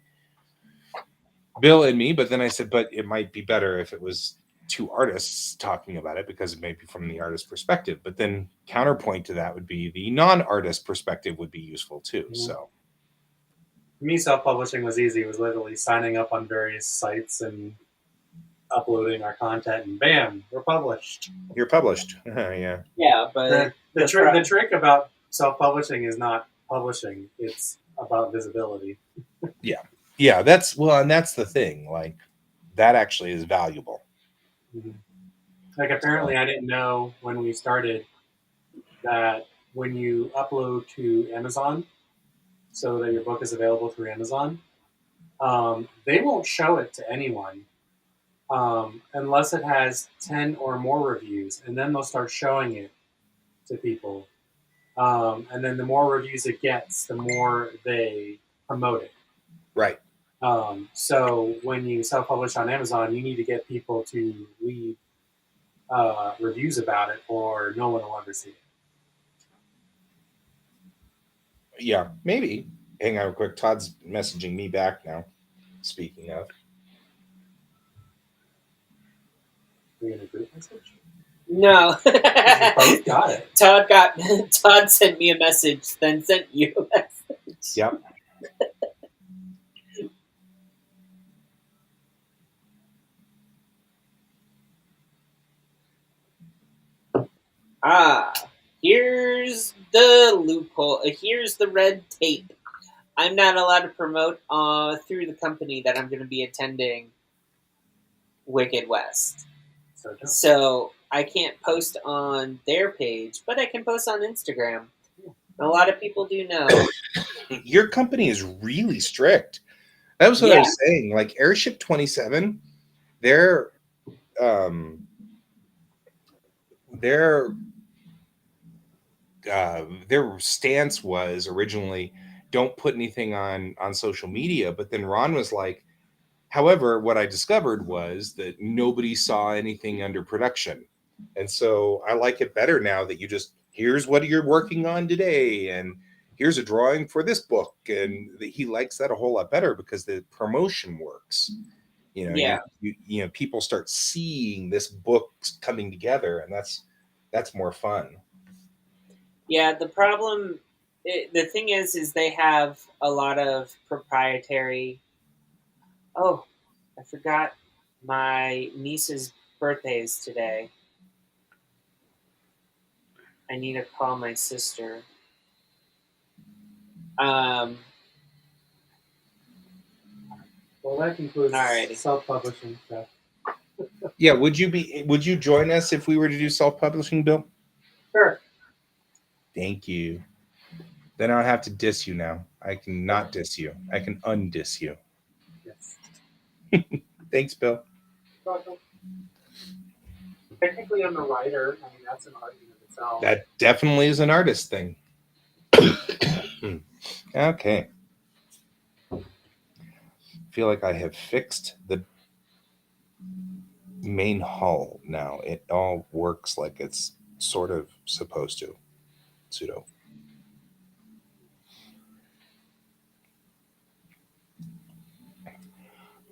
Bill and me, but then I said, but it might be better if it was two artists talking about it because it may be from the artist perspective, but then counterpoint to that would be the non-artist perspective would be useful too. So for me, self-publishing was easy. It was literally signing up on various sites and uploading our content, and bam, we're published. You're published. Yeah, but the trick about self-publishing is not publishing, it's about visibility. yeah, that's the thing, like that actually is valuable. Like apparently I didn't know when we started that when you upload to Amazon so that your book is available through Amazon, they won't show it to anyone unless it has 10 or more reviews, and then they'll start showing it to people. And then the more reviews it gets, the more they promote it. Right. So when you self-publish on Amazon, you need to get people to leave reviews about it, or no one will ever see it. Yeah, maybe. Hang on real quick. Todd's messaging me back now. Speaking of. Are you in a group message? no. You both got it. Todd sent me a message, then sent you a message. Yep. Here's the loophole. Here's the red tape. I'm not allowed to promote through the company that I'm going to be attending Wicked West. So I can't post on their page, but I can post on Instagram. A lot of people do know. Your company is really strict. That was what I was saying. Like Airship 27, their stance was originally don't put anything on social media, but then Ron was like, however, what I discovered was that nobody saw anything under production, and so I like it better now that you just here's what you're working on today, and here's a drawing for this book, and he likes that a whole lot better because the promotion works. You know, people start seeing this book coming together, and that's more fun. Yeah, the thing is they have a lot of proprietary. Oh, I forgot my niece's birthday is today. I need to call my sister. Well, that concludes Alrighty. self-publishing stuff. Yeah, would you join us if we were to do self-publishing, Bill? Sure. Thank you. Then I don't have to diss you now. I can not diss you. I can undiss you. Yes. Thanks, Bill. Welcome. Technically, I'm a writer. I mean, that's an art in itself. That definitely is an artist thing. Okay. Feel like I have fixed the main hull now. It all works like it's sort of supposed to. Pseudo.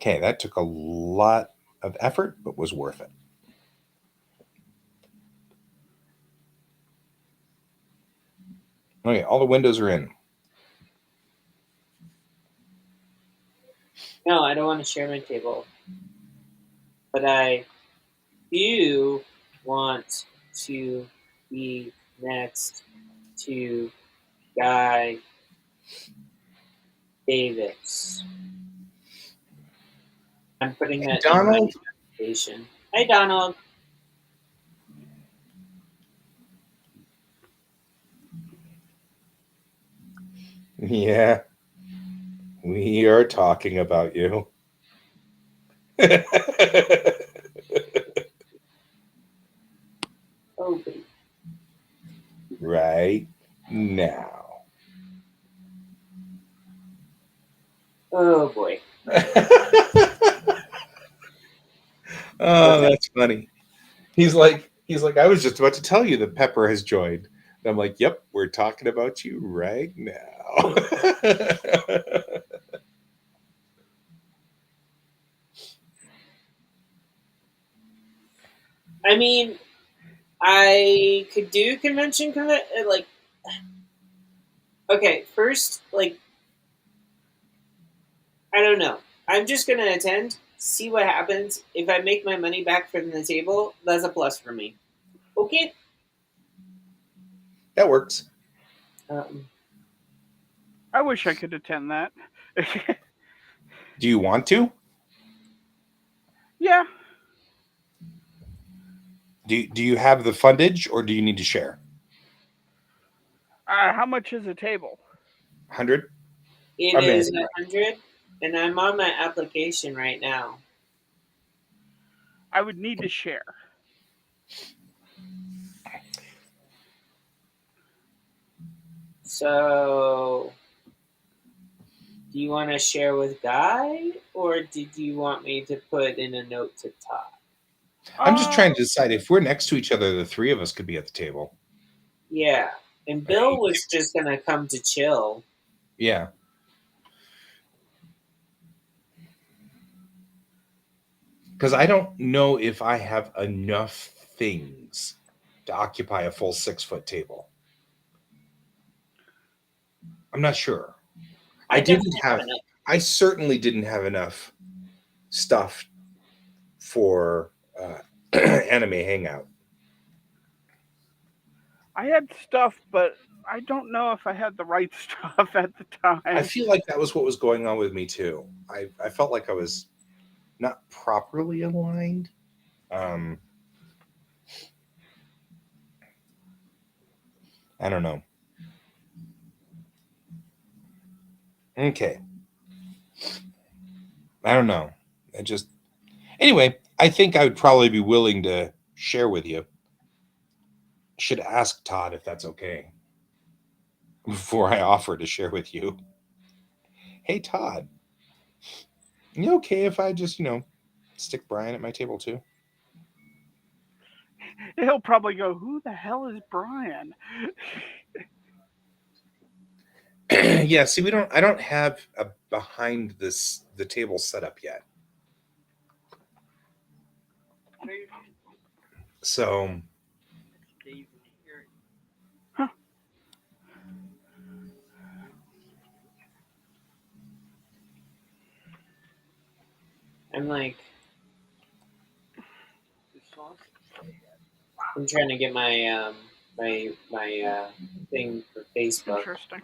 Okay, that took a lot of effort, but was worth it. Okay, all the windows are in. No, I don't want to share my table. But I do want to be next to Guy Davis. I'm putting that in my Donald? application. Hey, Donald. Yeah, we are talking about you. Oh, goody. Right now. Oh, boy. Oh, that's funny. He's like, I was just about to tell you that Pepper has joined. And I'm like, yep, we're talking about you right now. I mean, I could do convention, like, okay, first, like, I don't know. I'm just going to attend, see what happens. If I make my money back from the table, that's a plus for me. Okay? That works. I wish I could attend that. Do you want to? Yeah. Do you have the fundage or do you need to share? How much is a table? 100? It I mean, is 100, and I'm on my application right now. I would need to share. So, do you want to share with Guy, or did you want me to put in a note to Todd? I'm just trying to decide if we're next to each other, the three of us could be at the table. Yeah, and Bill was just going to come to chill. Yeah. Because I don't know if I have enough things to occupy a full 6-foot table. I'm not sure. I certainly didn't have enough stuff for anime hangout. I had stuff, but I don't know if I had the right stuff at the time. I feel like that was what was going on with me too. I felt like I was not properly aligned. I don't know. Okay. I don't know. Anyway, I think I would probably be willing to share with you. Should ask Todd if that's okay before I offer to share with you. Hey, Todd, you okay if I just, stick Brian at my table too? He'll probably go, "Who the hell is Brian?" Yeah, see, I don't have a behind the table set up yet. So Huh. I'm like, I'm trying to get my my thing for Facebook. Interesting.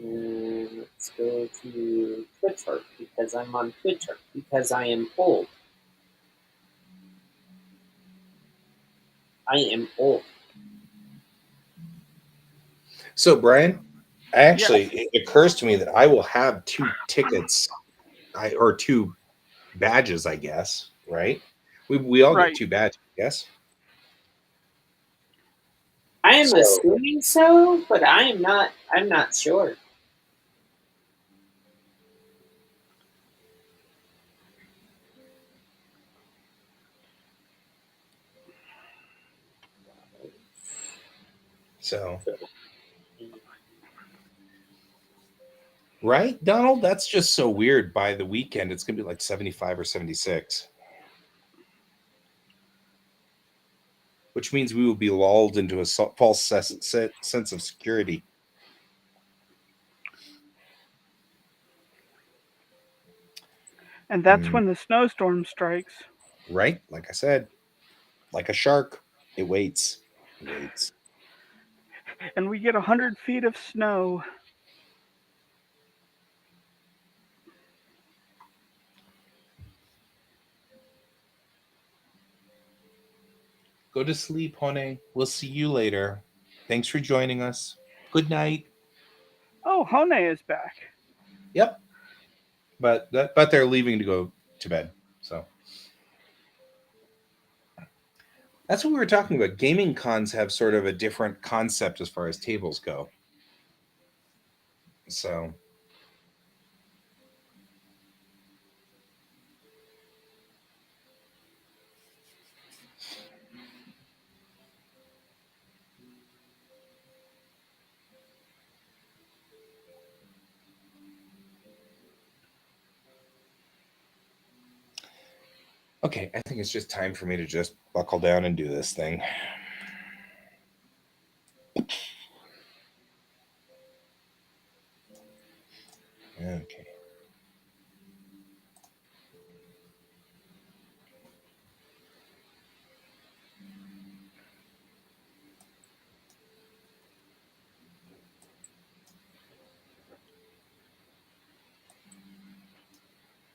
And let's go to Twitter because I'm on Twitter because I am old. I am old. So, Brian, it occurs to me that I will have 2 tickets, or 2 badges, I guess, right? We all Right. get 2 badges, yes? I am So- assuming so, but I'm not sure. So, right, Donald? That's just so weird. By the weekend, it's going to be like 75 or 76, which means we will be lulled into a false sense of security. And that's when the snowstorm strikes. Right? Like I said, like a shark, it waits. It waits. And we get 100 feet of snow. Go to sleep, Hone. We'll see you later. Thanks for joining us. Good night. Oh, Hone is back. Yep. But they're leaving to go to bed. So that's what we were talking about. Gaming cons have sort of a different concept as far as tables go. So okay, I think it's just time for me to just buckle down and do this thing. Okay.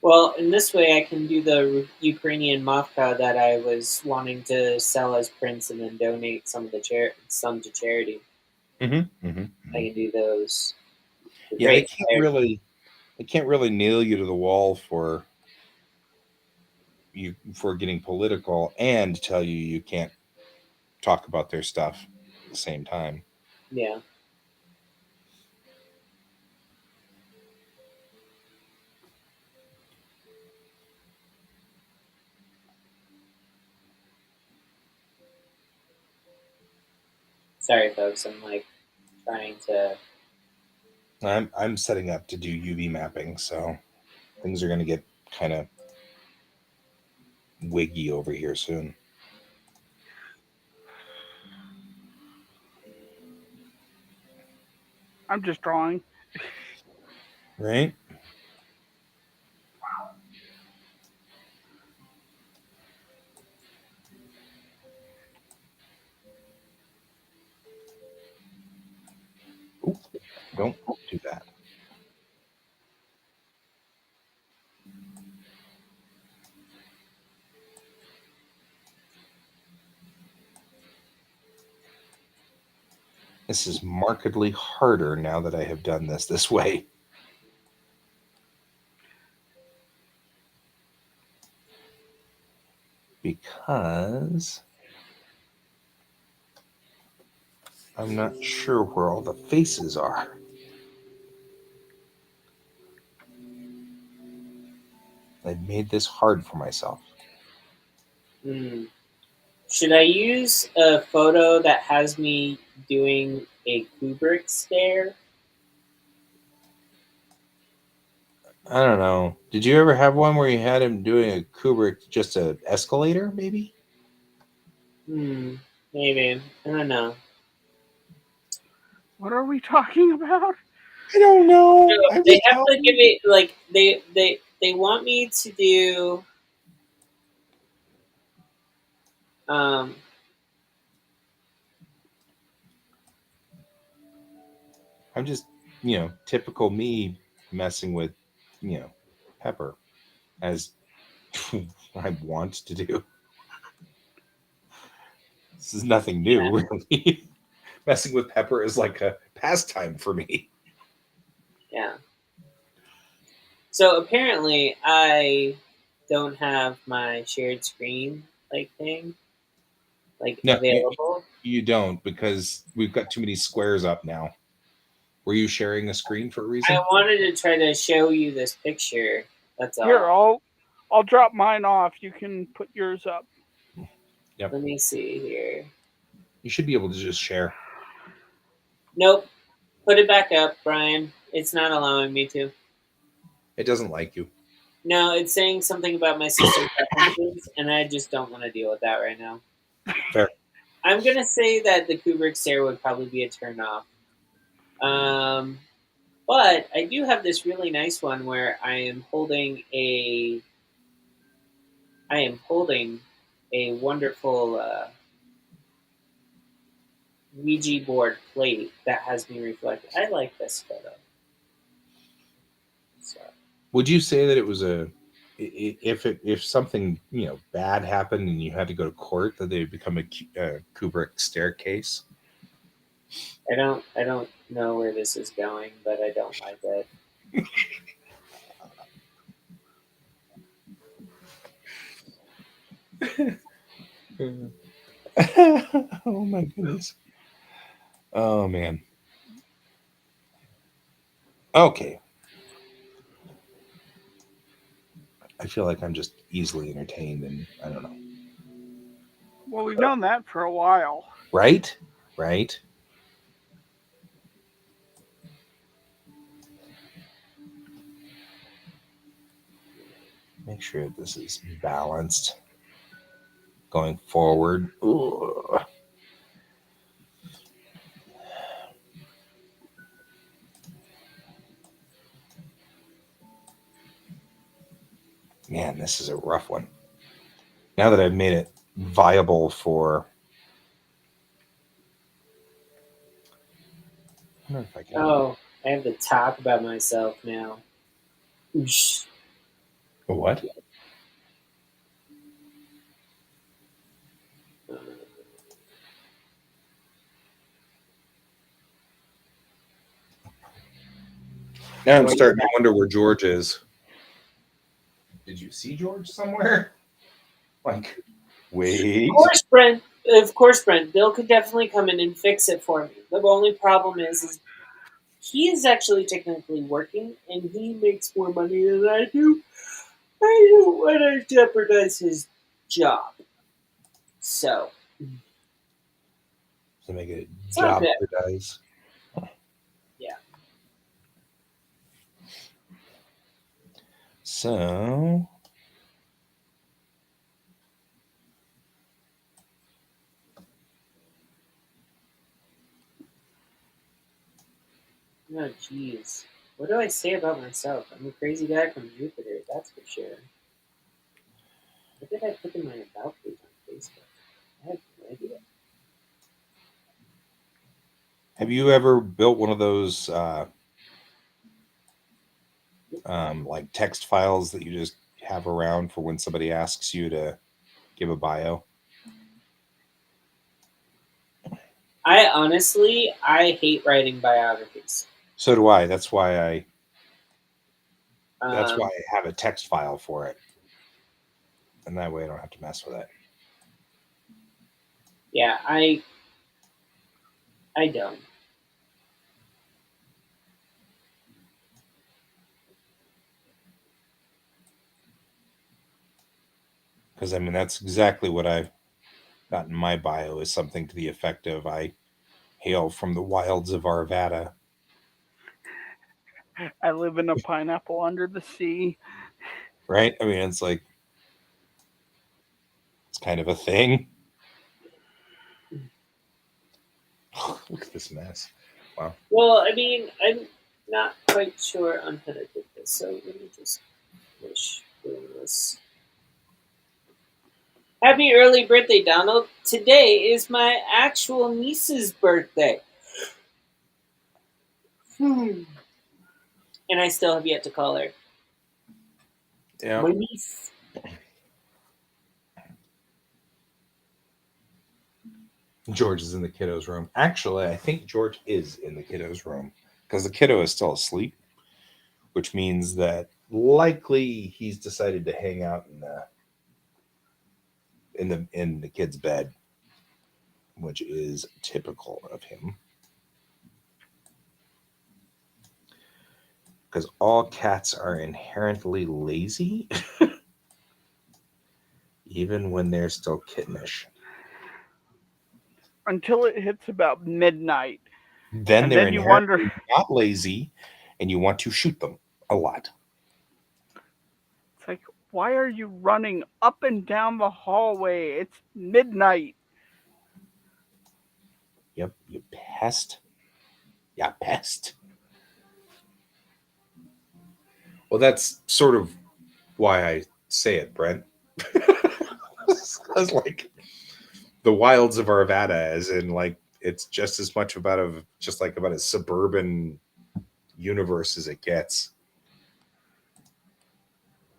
Well, in this way, I can do the Ukrainian mafka that I was wanting to sell as prints and then donate some of the some to charity. Mm-hmm, mm-hmm. I can do those. Yeah, they can't really nail you to the wall for getting political and tell you can't talk about their stuff at the same time. Yeah. Sorry, folks. I'm like trying to. I'm setting up to do UV mapping, so things are going to get kind of wiggy over here soon. I'm just drawing. Right? Ooh, don't do that. This is markedly harder now that I have done this way. Because I'm not sure where all the faces are. I made this hard for myself. Should I use a photo that has me doing a Kubrick stare? I don't know. Did you ever have one where you had him doing a Kubrick, just an escalator, maybe? Maybe. I don't know. What are we talking about? I don't know. They have to give it like they want me to do I'm just, typical me messing with, Pepper, as I want to do. This is nothing new, really. Messing with Pepper is like a pastime for me. Yeah. So apparently I don't have my shared screen thing No, available. you don't, because we've got too many squares up now. Were you sharing a screen for a reason? I wanted to try to show you this picture. That's all. Here, I'll drop mine off. You can put yours up. Yep. Let me see here. You should be able to just share. Nope. Put it back up, Brian. It's not allowing me to. It doesn't like you. No, it's saying something about my system preferences, and I just don't want to deal with that right now. Fair. I'm gonna say that the Kubrick stare would probably be a turn off. But I do have this really nice one where I am holding a wonderful Ouija board plate that has me reflect. I like this photo. So, Would you say that it was if something bad happened and you had to go to court, that they would become a Kubrick staircase? I don't know where this is going, but I don't like it. Oh my goodness. Oh man. Okay. I feel like I'm just easily entertained, and I don't know. Well, we've known that for a while. Right? Right? Make sure this is balanced going forward. Ugh. Man, this is a rough one. Now that I've made it viable for... I wonder if I can... Oh, I have to talk about myself now. Oosh. What? Now I'm starting to wonder where George is. Did you see George somewhere? Like, wait. Of course, Brent. Bill could definitely come in and fix it for me. The only problem is he is actually technically working, and he makes more money than I do. I don't want to jeopardize his job. So, To make it It's not bad. jeopardize. Yeah. So... Oh, jeez. What do I say about myself? I'm a crazy guy from Jupiter, that's for sure. What did I put in my about page on Facebook? I have no idea. Have you ever built one of those like text files that you just have around for when somebody asks you to give a bio? I hate writing biographies. So do I. That's why I Um, have a text file for it, and that way I don't have to mess with it. Yeah, I don't. Because I mean, that's exactly what I've got in my bio, is something to the effect of, I hail from the wilds of Arvada. I live in a pineapple under the sea. Right? I mean, it's like, it's kind of a thing. Look at this mess. Wow. Well, I mean, I'm not quite sure on how to do this, so let me just finish doing this. Happy early birthday, Donald. Today is my actual niece's birthday. And I still have yet to call her. Yeah. My niece. George is in the kiddo's room. Actually, I think George is in the kiddo's room because the kiddo is still asleep, which means that likely he's decided to hang out in the kid's bed, which is typical of him. Because all cats are inherently lazy, even when they're still kittenish. Until it hits about midnight. Then And they're then you inherently wonder, not lazy, and you want to shoot them a lot. it's like, why are you running up and down the hallway? It's midnight. Yep, you pest. Yeah, pest. Well, that's sort of why I say it, Brent. Because like the wilds of Arvada, as in like it's just as much about about a suburban universe as it gets.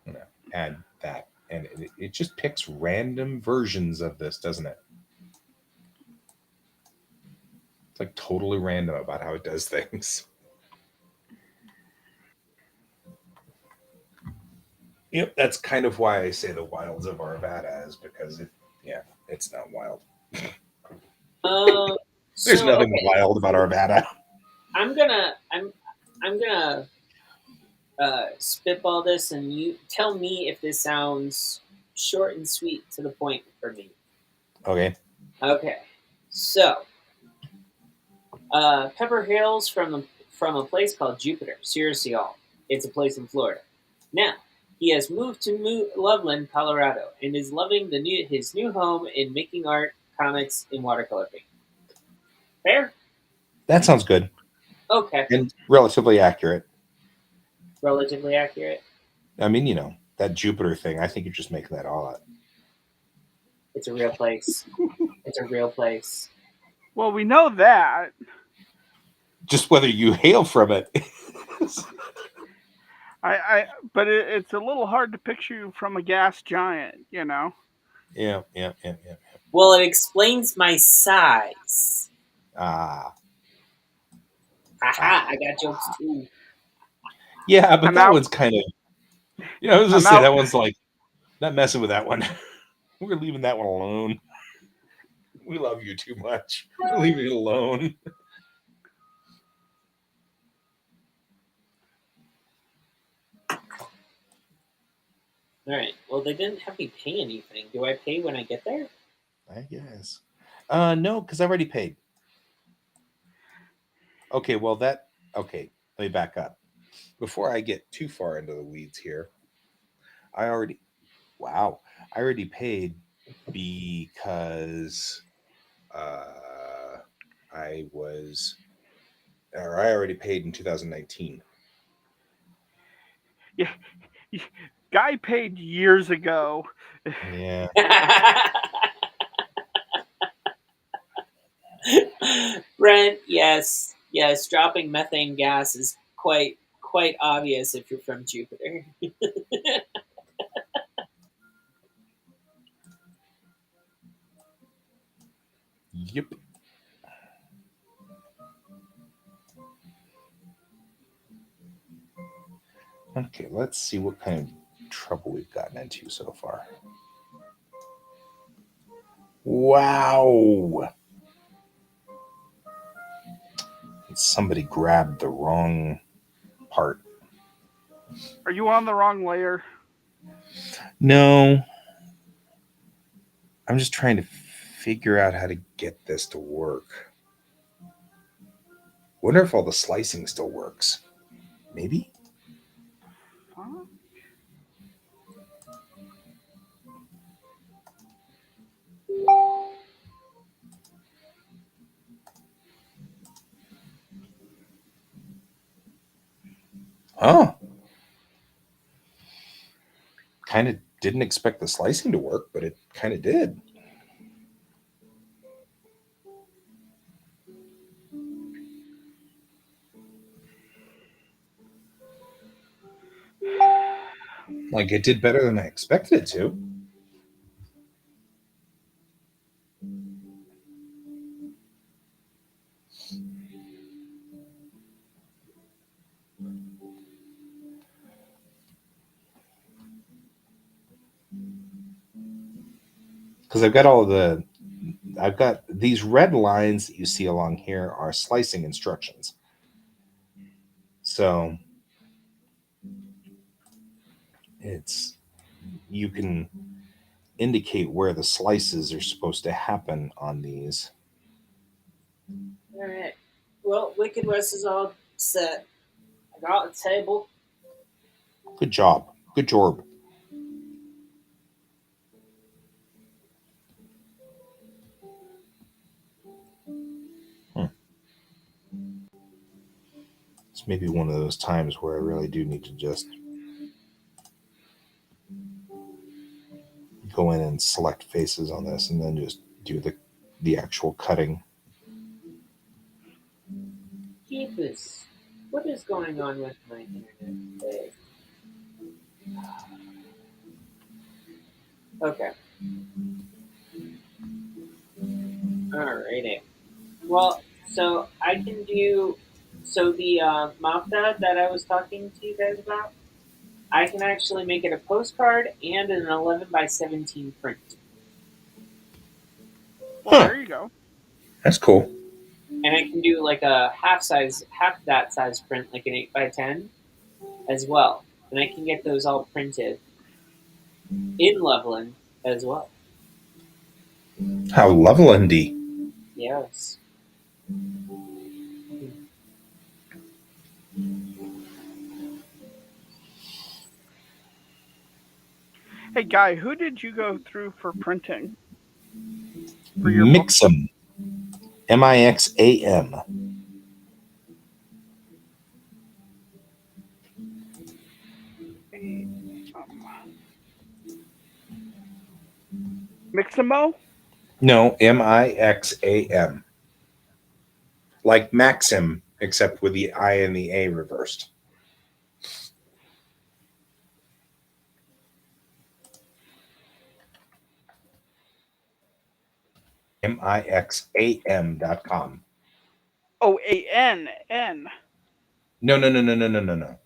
You know, add that, and it just picks random versions of this, doesn't it? It's like totally random about how it does things. Yep, that's kind of why I say the wilds of Arvada is because it's not wild. Um. There's So nothing okay, wild about Arvada. I'm gonna spitball this, and you tell me if this sounds short and sweet to the point for me. Okay. Okay, so Pepper hails from a place called Jupiter, Circeal. It's a place in Florida. Now he has moved to Loveland, Colorado, and is loving his new home in making art, comics, and watercolor paint. Fair? That sounds good Okay, and relatively accurate. relatively accurate. I mean, that Jupiter thing, I think you're just making that all up. It's a real place. It's a real place. Well, we know that. Just whether you hail from it. But it's a little hard to picture you from a gas giant, you know. Yeah. Well, it explains my size. Ah. Haha, I got jokes too. Yeah, but I'm that out. one's kind of, I was going I'm to say, out. that one's like, not messing with that one. We're leaving that one alone. We love you too much. We're leaving it alone. All right. Well, they didn't have me pay anything. Do I pay when I get there? I guess. No, because I already paid. Okay, okay, let me back up. Before I get too far into the weeds here, I already, wow, I already paid because I was, or I already paid in 2019. Yeah, guy paid years ago. Yeah. Brent, yes, yes. Dropping methane gas is quite obvious if you're from Jupiter. Yep. Okay, let's see what kind of trouble we've gotten into so far. Wow. Somebody grabbed the wrong part. Are you on the wrong layer? No. I'm just trying to figure out how to get this to work. Wonder if all the slicing still works. Maybe? Huh? Huh. Kind of didn't expect the slicing to work, but it kind of did. Like it did better than I expected it to. Because I've got these red lines that you see along here are slicing instructions. So you can indicate where the slices are supposed to happen on these. All right. Well, Wicked West is all set. I got a table. Good job. Good job. It's maybe one of those times where I really do need to just go in and select faces on this and then just do the actual cutting. Jeepers. What is going on with my internet today? Okay. Alrighty. Well, so I can do. So the mappa that I was talking to you guys about, I can actually make it a postcard and an 11 by 17 print. Well, Huh. there you go. That's cool. And I can do like a half that size print, like an 8 by 10 as well. And I can get those all printed in Loveland as well. How lovely. Yes. Hey, Guy, who did you go through for printing? For your book? Mixam. Mixam. Mixamo? No, Mixam. Like Maxim, except with the I and the A reversed. Mixam.com. Oh, A-N. No.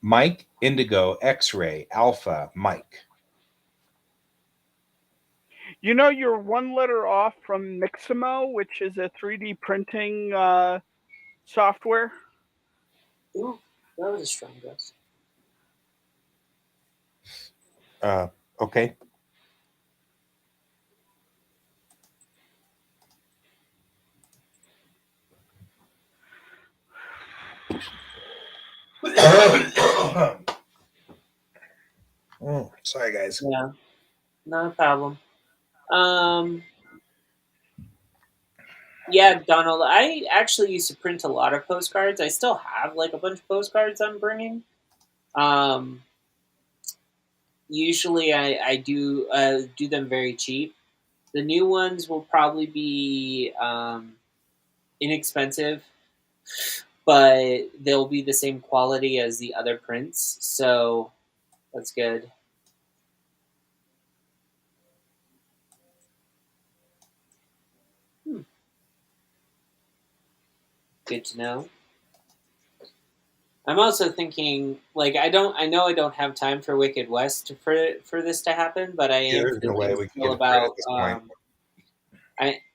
Mike, Indigo, X-Ray, Alpha, Mike. You know, you're one letter off from Mixamo, which is a 3D printing software. Ooh, that was a strong guess. Okay. Oh, sorry, guys. Yeah, not a problem. Yeah, Donald, I actually used to print a lot of postcards. I still have like a bunch of postcards I'm bringing. Um, Usually I do them very cheap. The new ones will probably be inexpensive, but they'll be the same quality as the other prints. So that's good. Good to know. I'm also thinking, like, I know I don't have time for Wicked West for this to happen, but I am There's no way thinking we can still get it printed at about this point.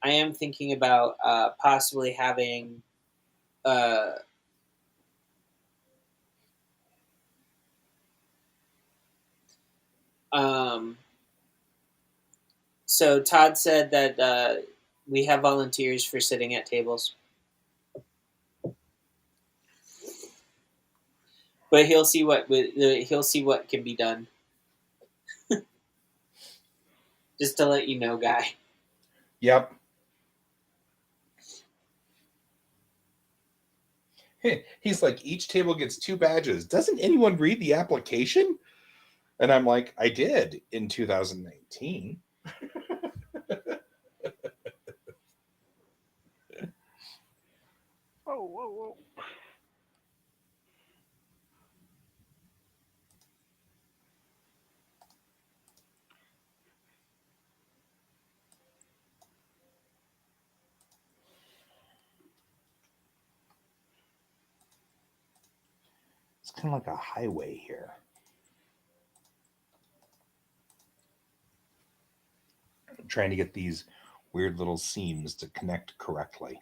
I am thinking about possibly having uh, um, so Todd said that we have volunteers for sitting at tables, but he'll see what can be done. Just to let you know, Guy. Yep. He's like, each table gets 2 badges. Doesn't anyone read the application? And I'm like, I did in 2019. Whoa. It's kind of like a highway here. I'm trying to get these weird little seams to connect correctly.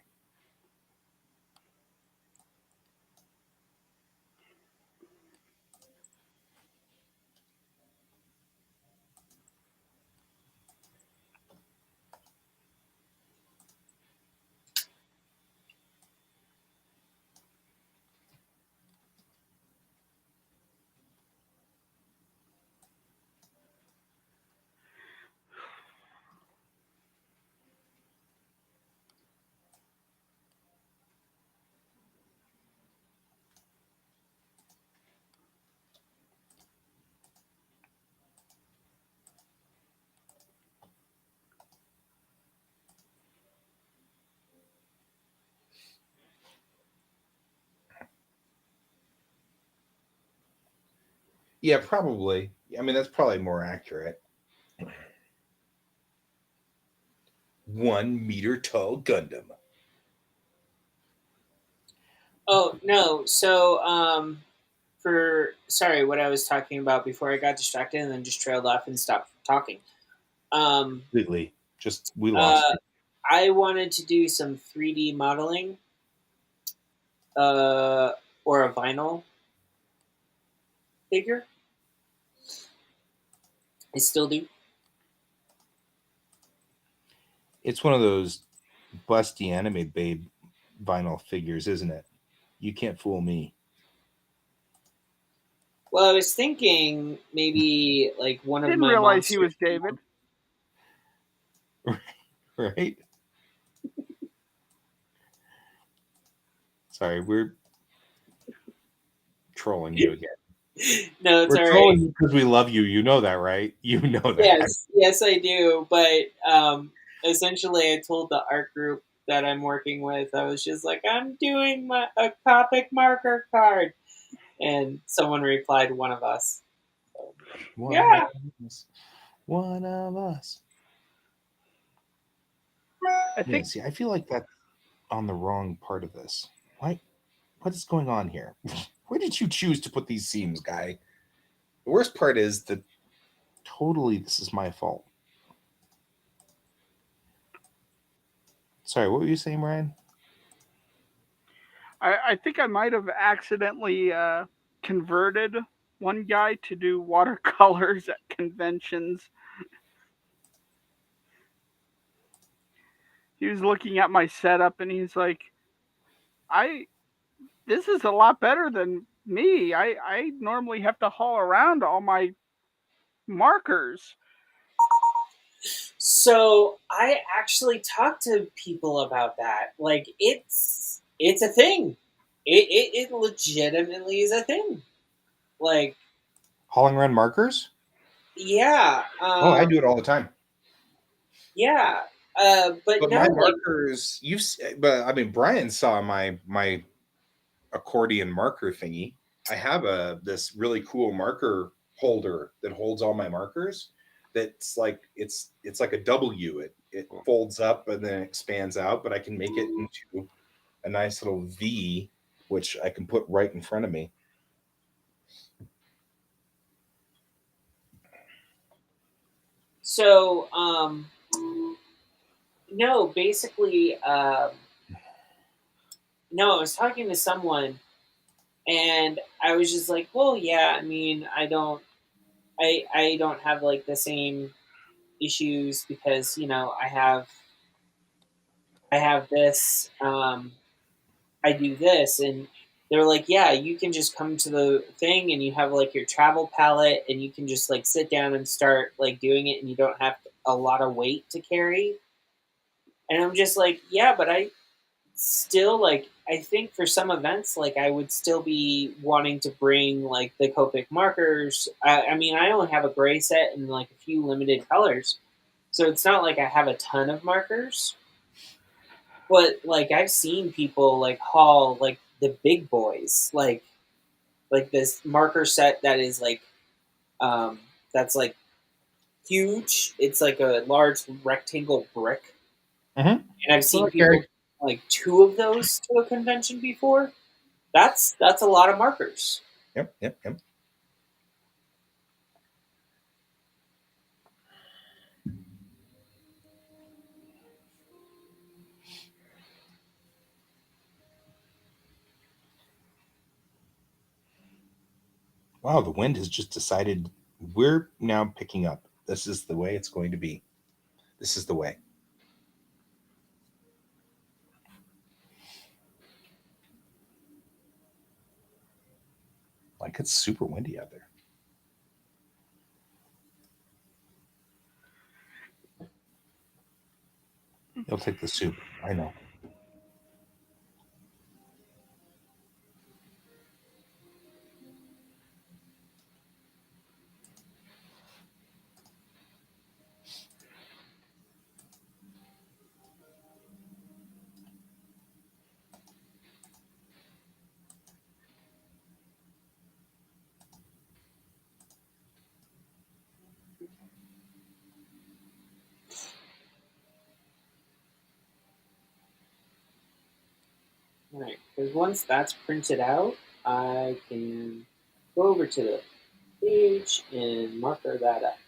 Yeah, probably. I mean, that's probably more accurate. 1 meter tall Gundam. Oh no, so for sorry, what I was talking about before I got distracted and then just trailed off and stopped talking. Um, Completely. Just we lost uh, you. I wanted to do some 3D modeling, uh, or a vinyl figure. I still do. It's one of those busty anime babe vinyl figures, isn't it? You can't fool me. Well, I was thinking maybe like one of Didn't my realize he monsters. was David. Right? Sorry, we're trolling you again. No, it's We're all right. trolling you because we love you. You know that, right? You know that. Yes, I do. But essentially, I told the art group that I'm working with, I was just like, I'm doing a Copic marker card, and someone replied, "One of us." So, One yeah. of us. One of us. I Yeah, think see, I feel like that's on the wrong part of this. Why? What is going on here? Where did you choose to put these seams, guy? The worst part is that totally this is my fault. Sorry, what were you saying, Ryan? I think I might have accidentally converted one guy to do watercolors at conventions. He was looking at my setup and he's like, "I this is a lot better than me. I normally have to haul around all my markers." So I actually talked to people about that. Like it's a thing. It legitimately is a thing. Like Hauling around markers? yeah, Oh, I do it all the time. yeah. But But no, my like markers, but I mean, Brian saw my accordion marker thingy. I have this really cool marker holder that holds all my markers. That's like it's like a W. It folds up and then expands out, but I can make it into a nice little V, which I can put right in front of me. so no, basically no, I was talking to someone and I was just like, well, yeah, I mean, I don't have like the same issues because, I have this I do this, and they're like, yeah, you can just come to the thing and you have like your travel palette and you can just like sit down and start like doing it and you don't have a lot of weight to carry. And I'm just like, yeah, but I still like I think for some events like I would still be wanting to bring like the Copic markers. I mean I only have a gray set and like a few limited colors. So it's not like I have a ton of markers. But like I've seen people like haul like the big boys, like this marker set that is like um that's like huge. It's like a large rectangle brick. Mm-hmm. And I've seen Well, people like two of those to a convention before. That's a lot of markers. Yep, yep, yep. Wow, the wind has just decided we're now picking up. This is the way it's going to be. This is the way. Like it's super windy out there. You'll take the soup. I know. Because once that's printed out, I can go over to the page and marker that up.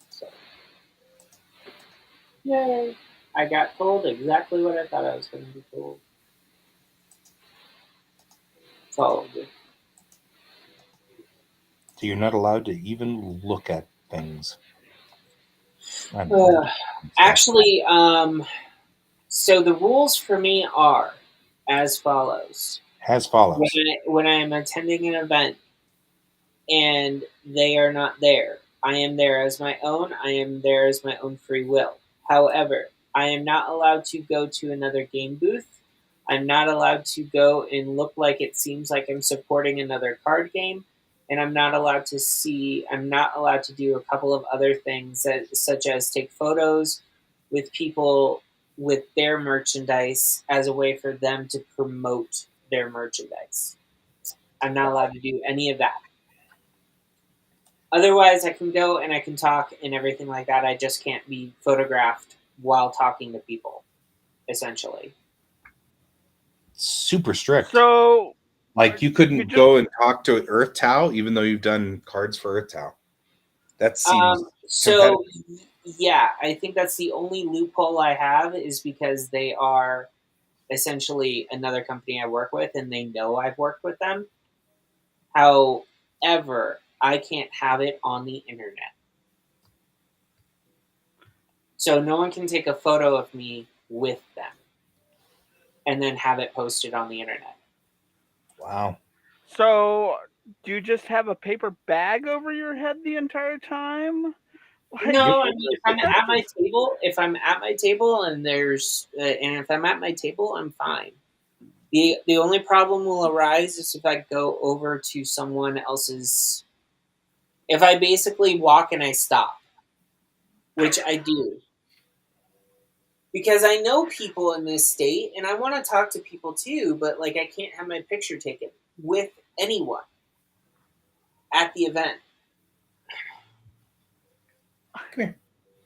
So, yay! I got told exactly what I thought I was going to be told. It's all good. So you're not allowed to even look at things. Actually, so the rules for me are as follows. As follows. When I am attending an event and they are not there, I am there as my own. I am there as my own free will. However, I am not allowed to go to another game booth. I'm not allowed to go and look like it seems like I'm supporting another card game. And I'm not allowed to do a couple of other things, such as take photos with people with their merchandise as a way for them to promote their merchandise. I'm not allowed to do any of that. Otherwise, I can go and I can talk and everything like that. I just can't be photographed while talking to people, essentially. Super strict. So, like you couldn't go and talk to Earth Tao, even though you've done cards for Earth Tao. That seems so. Yeah, I think that's the only loophole I have is because they are essentially another company I work with, and they know I've worked with them. However, I can't have it on the internet. So no one can take a photo of me with them and then have it posted on the internet. Wow. So, do you just have a paper bag over your head the entire time? No, I mean, if I'm at my table and if I'm at my table, I'm fine. The only problem will arise is if I go over to someone else's. If I basically walk and I stop, which I do, because I know people in this state and I want to talk to people too, but like I can't have my picture taken with anyone at the event. Come here.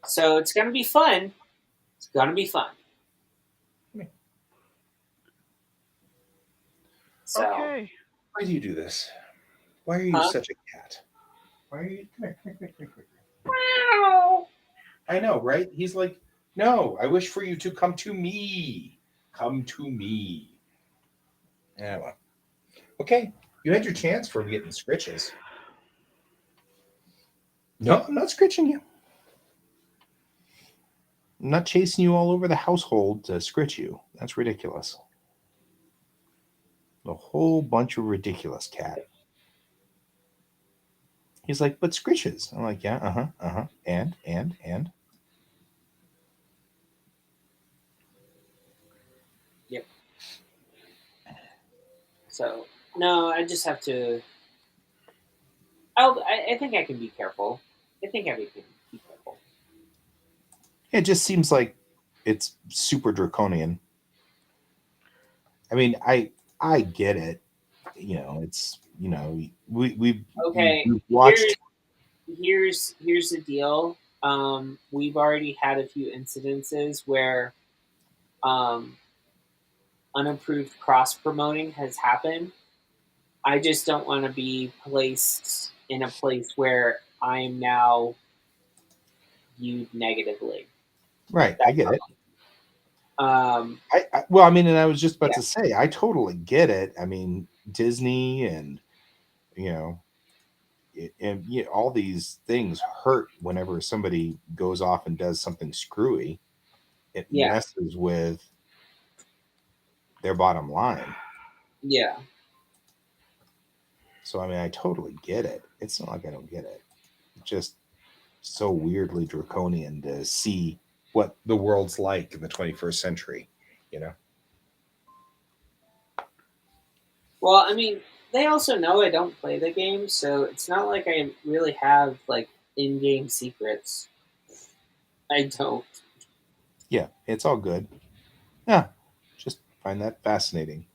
So it's gonna be fun. It's gonna be fun. So, okay. Why do you do this? Why are you such a cat? Why are you? Come here. I know, right? He's like, no, I wish for you to come to me. Come to me. Yeah, well. Okay, you had your chance for getting scritches. No, I'm not scritching you. I'm not chasing you all over the household to scritch you. That's ridiculous. A whole bunch of ridiculous, cat. He's like, but scritches. I'm like, yeah, and. Yep. So, no, I just have to. I think I can be careful. I think I can be careful. It just seems like it's super draconian. I mean, I get it. You know, it's we've watched. Here's the deal. We've already had a few incidences where unapproved cross promoting has happened. I just don't want to be placed in a place where I'm now viewed negatively. Right, I get it. I I was just about to say, I totally get it. I mean, Disney and all these things hurt whenever somebody goes off and does something screwy. It messes with their bottom line. Yeah. So I mean, I totally get it. It's not like I don't get it. just so weirdly draconian to see what the world's like in the 21st century, you know? Well, I mean, they also know I don't play the game, so it's not like I really have like in-game secrets. I don't. Yeah, it's all good. Yeah, just find that fascinating.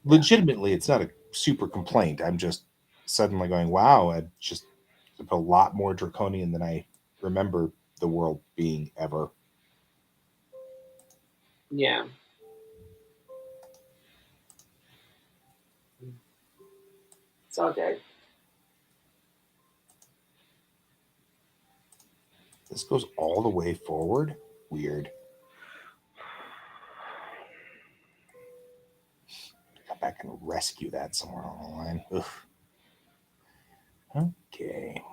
Legitimately, it's not a super complaint. I'm just suddenly going, wow, I'm just a lot more draconian than I remember the world being ever. Yeah. It's all good. This goes all the way forward? Weird. Come back and rescue that somewhere on the line. Ugh. Okay.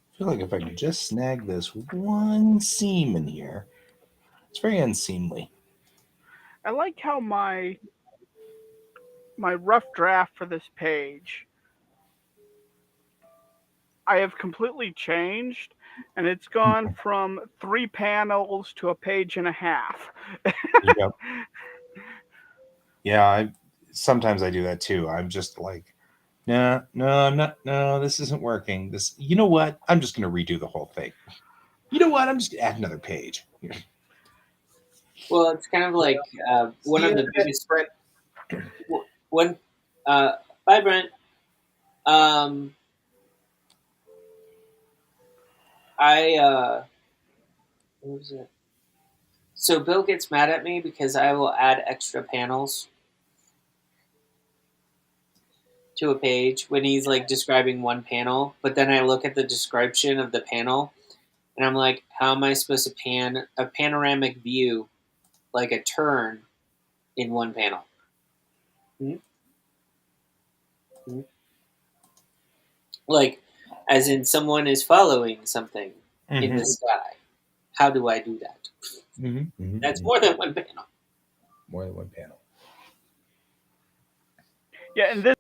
I feel like if I could just snag this one seam in here, it's very unseemly. I like how my rough draft for this page I have completely changed, and it's gone from 3 panels to a page and a half. Yep. Yeah, sometimes I do that too. I'm just like, no, I'm not. No, this isn't working. This, you know what? I'm just going to redo the whole thing. You know what? I'm just going to add another page. Well, it's kind of like one of the biggest one. Bye, Brent. Um, what was it? So Bill gets mad at me because I will add extra panels to a page when he's like describing one panel, but then I look at the description of the panel and I'm like, how am I supposed to pan a panoramic view like a turn in one panel? Hmm? Hmm? Like, as in someone is following something in the sky. How do I do that? That's more than one panel. More than one panel. Yeah, in this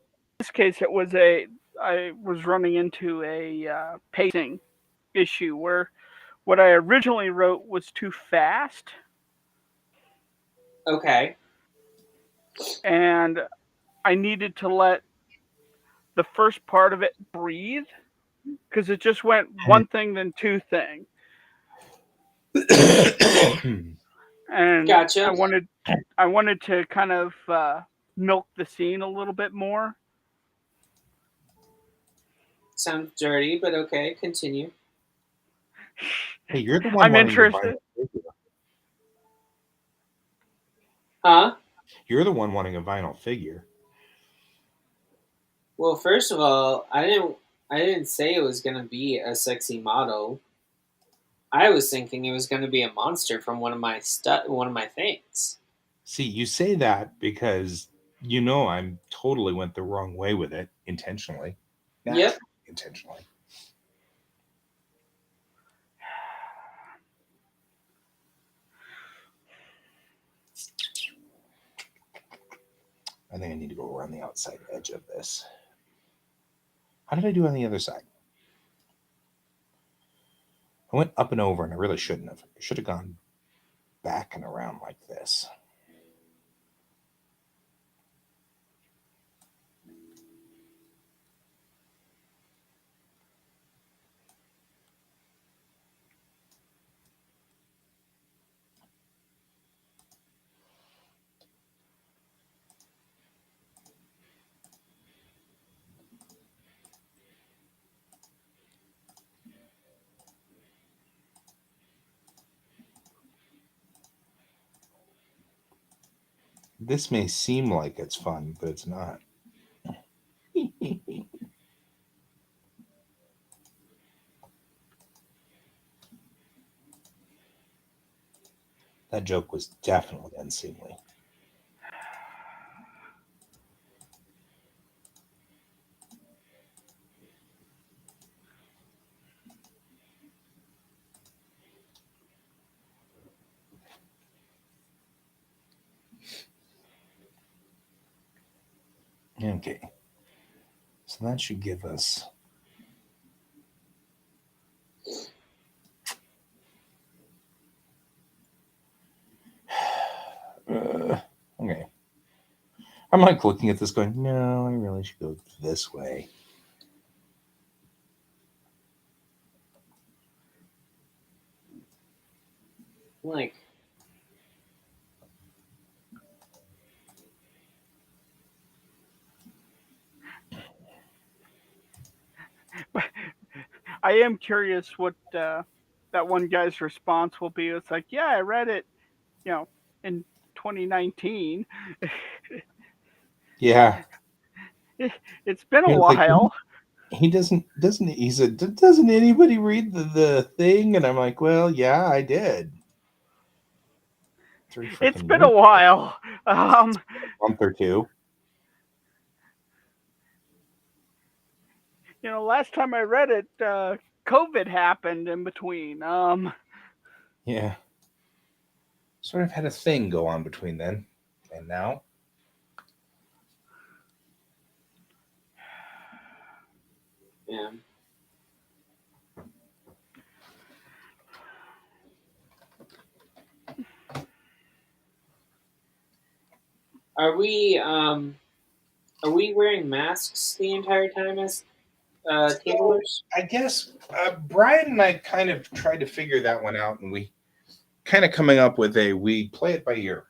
case, I was running into a pacing issue where what I originally wrote was too fast, Okay. and I needed to let the first part of it breathe because it just went one thing then two thing, and Gotcha. I wanted to kind of milk the scene a little bit more. Sounds dirty, but okay, continue. Hey, you're the one I'm wanting the interested. vinyl figure. Huh? You're the one wanting a vinyl figure. Well, first of all, I didn't say it was gonna be a sexy model. I was thinking it was gonna be a monster from one of my things. See, you say that because you know I'm totally went the wrong way with it intentionally. Yep. Naturally, intentionally. I think I need to go around the outside edge of this. How did I do on the other side? I went up and over, and I really shouldn't have. I should have gone back and around like this. This may seem like it's fun, but it's not. That joke was definitely unseemly. Okay. So that should give us okay. I'm like looking at this going, no, I really should go this way. Like, I am curious what that one guy's response will be. It's like, yeah, I read it, in 2019. Yeah. It's been a He was like, while. he doesn't he said, doesn't anybody read the thing? And I'm like, well, yeah, I did. 3 It's freaking been a years. while. A month or two. Last time I read it, COVID happened in between. Yeah. Sort of had a thing go on between then and now. yeah. Are we wearing masks the entire time as tablers? I guess Brian and I kind of tried to figure that one out, and we kind of coming up with we play it by ear.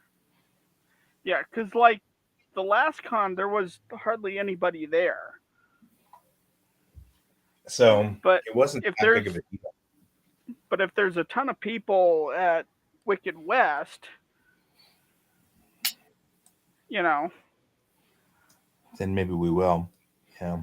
Yeah, because like the last con, there was hardly anybody there. So But it wasn't if that big of a deal. But if there's a ton of people at Wicked West, Then maybe we will. Yeah.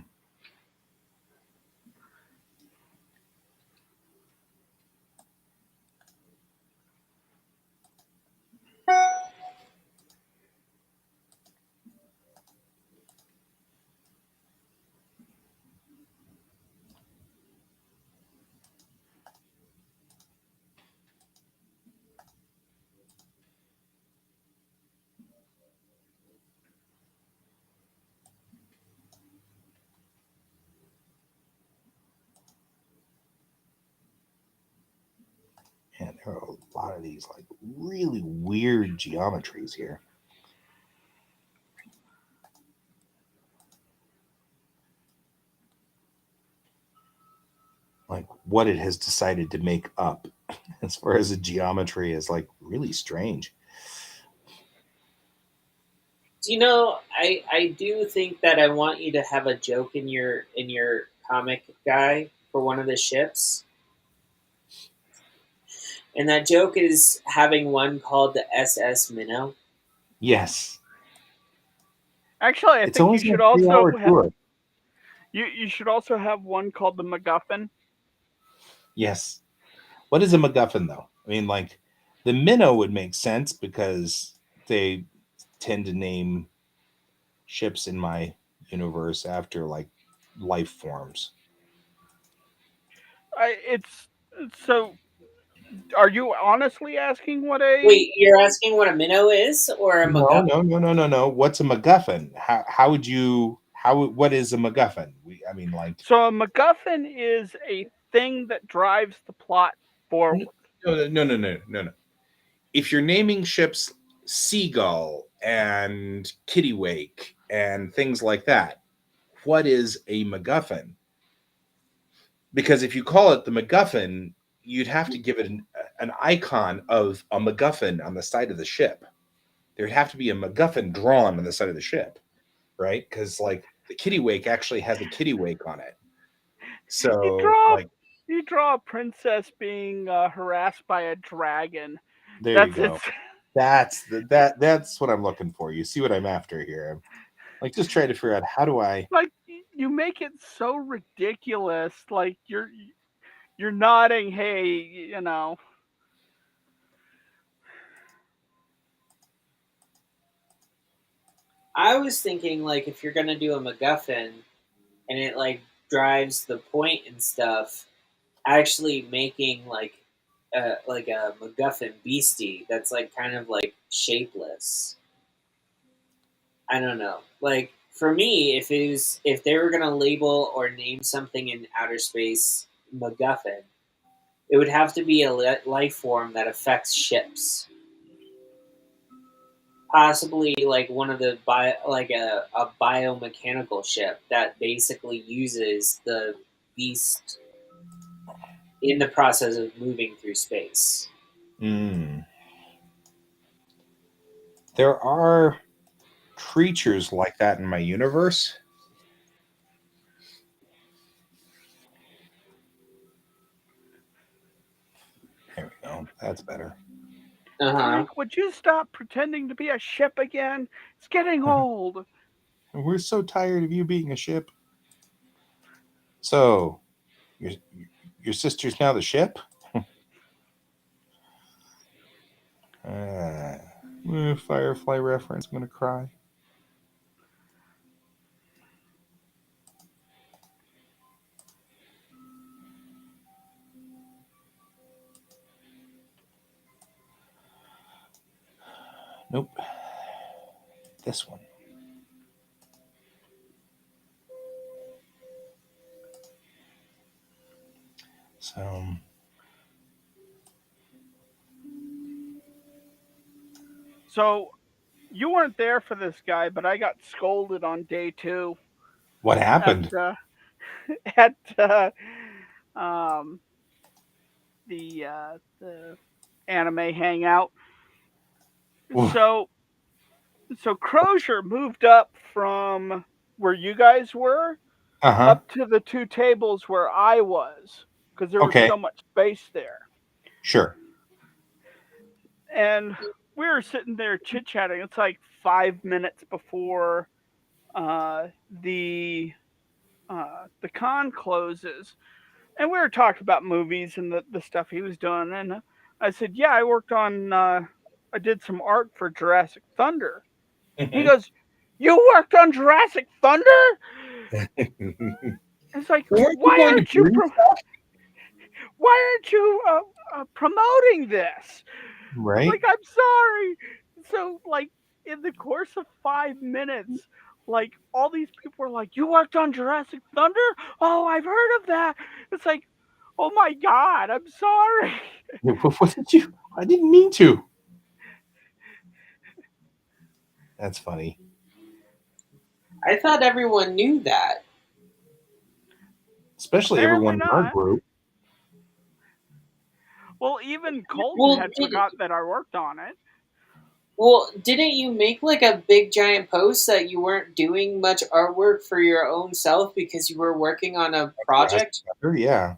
And there are a lot of these like really weird geometries here. Like what it has decided to make up as far as the geometry is like really strange. I do think that I want you to have a joke in your comic guy for one of the ships. And that joke is having one called the SS Minnow. Yes. Actually, I It's think you always should a 3-hour also tour. you should also have one called the MacGuffin. Yes. What is a MacGuffin, though? I mean, like, the minnow would make sense because they tend to name ships in my universe after, like, life forms. So. Are you honestly asking what a? Wait, you're asking what a minnow is or a MacGuffin? No. What's a MacGuffin? How would you what is a MacGuffin? So a MacGuffin is a thing that drives the plot forward. No. If you're naming ships Seagull and Kittiwake and things like that, what is a MacGuffin? Because if you call it the MacGuffin, you'd have to give it an icon of a MacGuffin on the side of the ship. There'd have to be a MacGuffin drawn on the side of the ship, right? Because like the Kittiwake actually has a Kittiwake on it. So you draw a princess being harassed by a dragon. There you go. That's what I'm looking for. You see what I'm after here? I'm like just trying to figure out how do I. Like you make it so ridiculous. Like you're nodding, hey, you know. I was thinking like if you're gonna do a MacGuffin and it like drives the point and stuff, actually making like a MacGuffin beastie that's like kind of like shapeless. I don't know. Like for me, if they were gonna label or name something in outer space MacGuffin, it would have to be a life form that affects ships. Possibly like one of the like a biomechanical ship that basically uses the beast in the process of moving through space. Mm. There are creatures like that in my universe. There we go. That's better. Frank, would you stop pretending to be a ship again? It's getting old. We're so tired of you being a ship. So, your sister's now the ship? Firefly reference. I'm gonna cry. Nope. This one. So, So you weren't there for this guy, but I got scolded on day 2 what happened? at um, the anime hangout. So Crozier moved up from where you guys were up to the 2 tables where I was because there was so much space there. Sure. And we were sitting there chit chatting. It's like 5 minutes before the con closes, and we were talking about movies and the stuff he was doing. And I said, "Yeah, I worked on. I did some art for Jurassic Thunder." Mm-hmm. He goes, "You worked on Jurassic Thunder?" It's like, why aren't you promoting this? Right. Like, I'm sorry. So, like, in the course of 5 minutes, like, all these people were like, "You worked on Jurassic Thunder? Oh, I've heard of that." It's like, oh my God, I'm sorry. What did you? I didn't mean to. That's funny. I thought everyone knew that. Especially Apparently everyone in our group. Well, even Colton had forgot that I worked on it. Well, didn't you make like a big giant post that you weren't doing much artwork for your own self because you were working on a project? Yeah.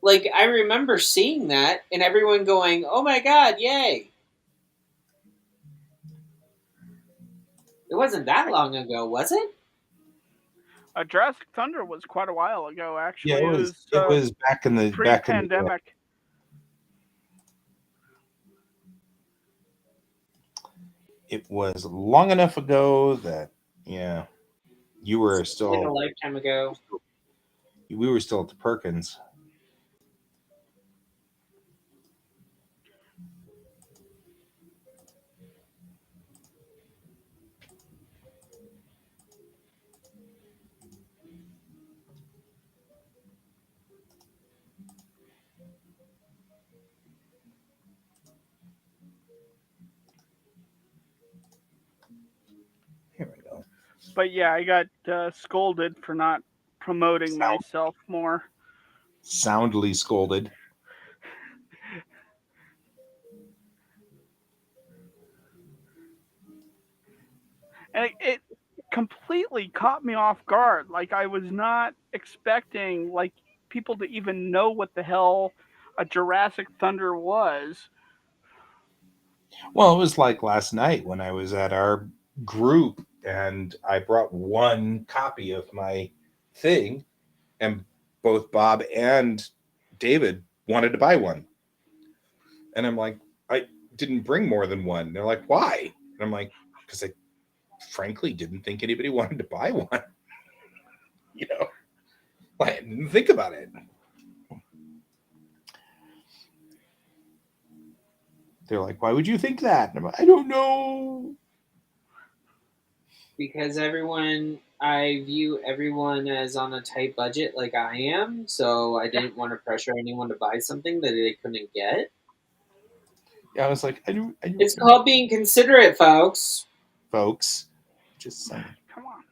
Like, I remember seeing that and everyone going, "Oh my God, yay." It wasn't that long ago, was it? Jurassic Thunder was quite a while ago, actually. Yeah, it was back in the pre-pandemic. It was long enough ago that you were still like a lifetime ago. We were still at the Perkins. Here we go. But yeah, I got scolded for not promoting myself more. Soundly scolded. And it completely caught me off guard. Like, I was not expecting like people to even know what the hell a Jurassic Thunder was. Well, it was like last night when I was at our group and I brought one copy of my thing, and both Bob and David wanted to buy one. And I'm like, I didn't bring more than one. They're like, why? And I'm like, because I frankly didn't think anybody wanted to buy one. You know, I didn't think about it. They're like, why would you think that? And I'm like, I don't know. Because I view everyone as on a tight budget like I am, so I didn't want to pressure anyone to buy something that they couldn't get. Yeah, I was like, I do. It's called being considerate, folks. Folks, just saying. Come on.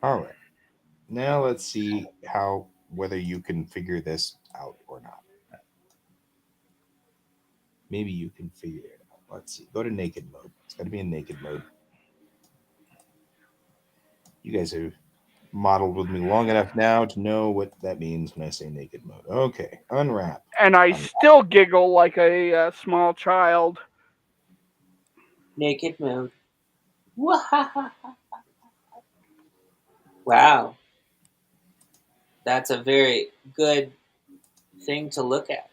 All right. Now let's see whether you can figure this out or not. Maybe you can figure it out. Let's see. Go to naked mode. It's got to be in naked mode. You guys have modeled with me long enough now to know what that means when I say naked mode. Okay, unwrap. And I still giggle like a small child. Naked mode. Wow. That's a very good thing to look at.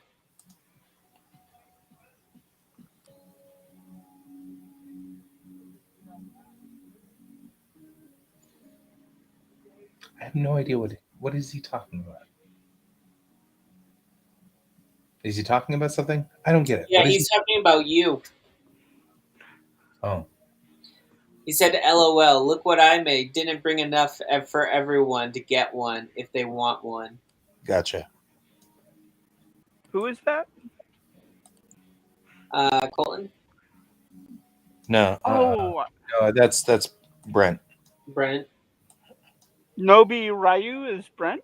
I have no idea what is he talking about. Is he talking about something? I don't get it. Yeah, he's talking about you. Oh. He said, LOL, look what I made. Didn't bring enough for everyone to get one if they want one. Gotcha. Who is that? Colton? No. Oh. No, that's Brent. Brent? Nobi Ryu is Brent?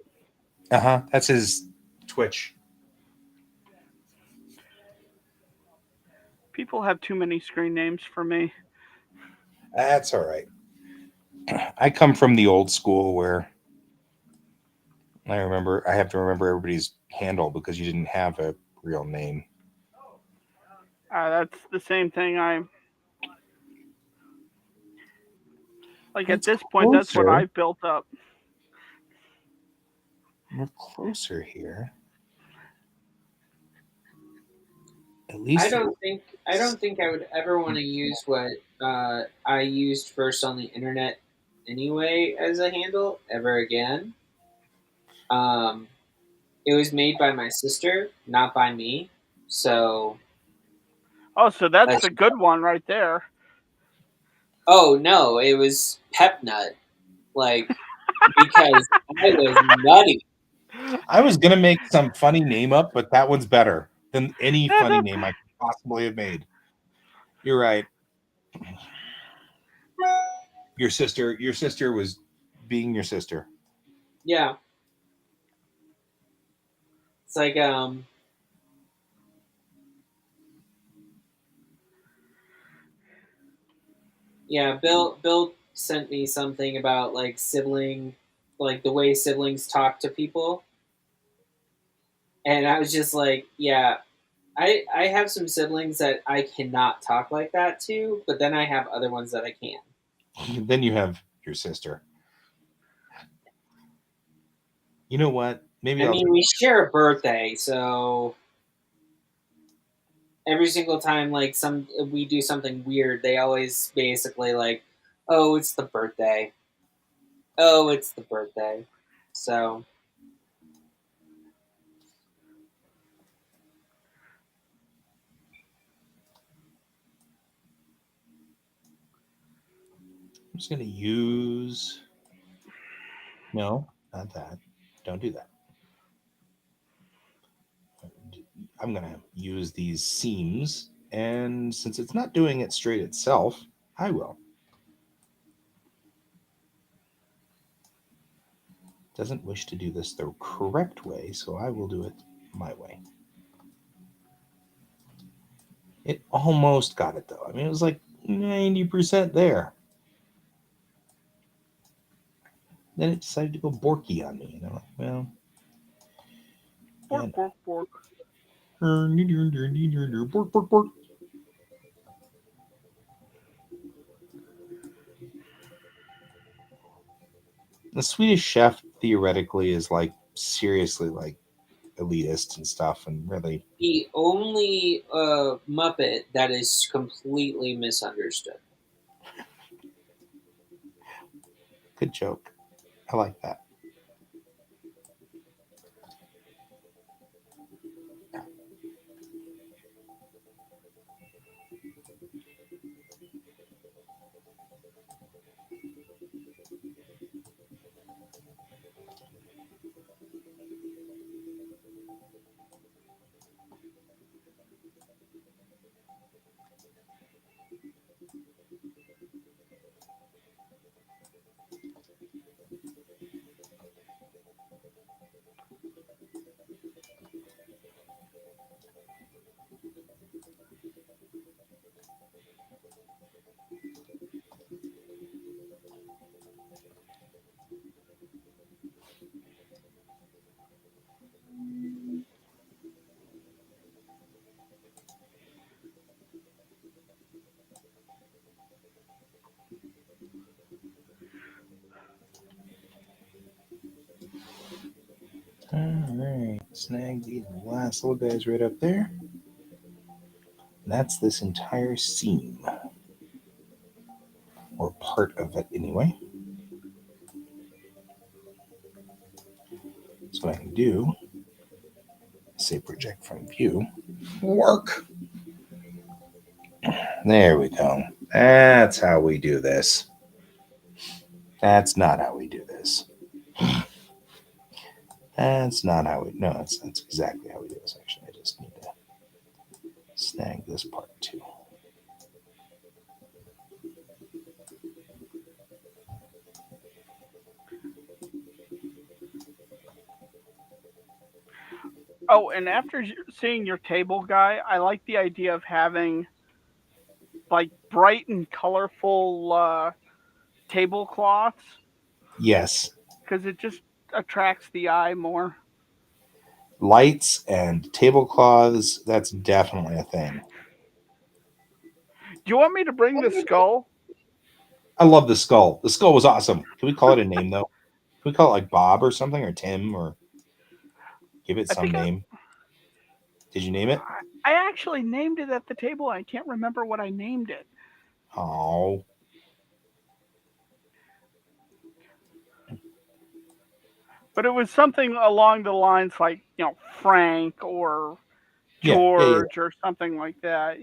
Uh-huh. That's his Twitch. People have too many screen names for me. That's all right. I come from the old school where I have to remember everybody's handle because you didn't have a real name. That's the same thing like at this point, that's what I've built up. We're closer here. At least I don't think I would ever want to use what I used first on the internet anyway as a handle ever again. It was made by my sister, not by me. So. Oh, so that's a good one right there. Oh no, it was Pepnut. Like, because I was nutty. I was gonna make some funny name up, but that one's better than any funny name I could possibly have made. You're right. Your sister was being your sister. Yeah. It's like yeah, Bill sent me something about like the way siblings talk to people. And I was just like, yeah, I have some siblings that I cannot talk like that to, but then I have other ones that I can. Then you have your sister. You know what? Maybe we share a birthday, so every single time like we do something weird, they always basically like, oh, it's the birthday. Oh, it's the birthday. So I'm just gonna use. No, not that. Don't do that. I'm gonna use these seams, and since it's not doing it straight itself, I will. Doesn't wish to do this the correct way, so I will do it my way. It almost got it though. I mean, it was like 90% there. Then it decided to go borky on me, and I'm like, well, bork. Bork, bork, bork. The Swedish Chef theoretically is like seriously like elitist and stuff, and really The only Muppet that is completely misunderstood. good joke. I like that. All right, snag these last little guys right up there. That's this entire seam, or part of it anyway. So what I can do, say project from view, work. There we go. That's how we do this. That's not how we do this. That's not how we, no, that's exactly how we do this actually. I just need to snag this part too. Oh, and after seeing your table, Guy, I like the idea of having like bright and colorful tablecloths Yes, because it just attracts the eye more. lights and tablecloths, that's definitely a thing. Do you want me to bring the skull? I love the skull. The skull was awesome. Can we call it a name though? Can we call it like Bob or something, or Tim, or give it I some think name? Did you name it? I actually named it at the table. I can't remember what I named it. Oh, But it was something along the lines like, Frank or yeah. George or something like that.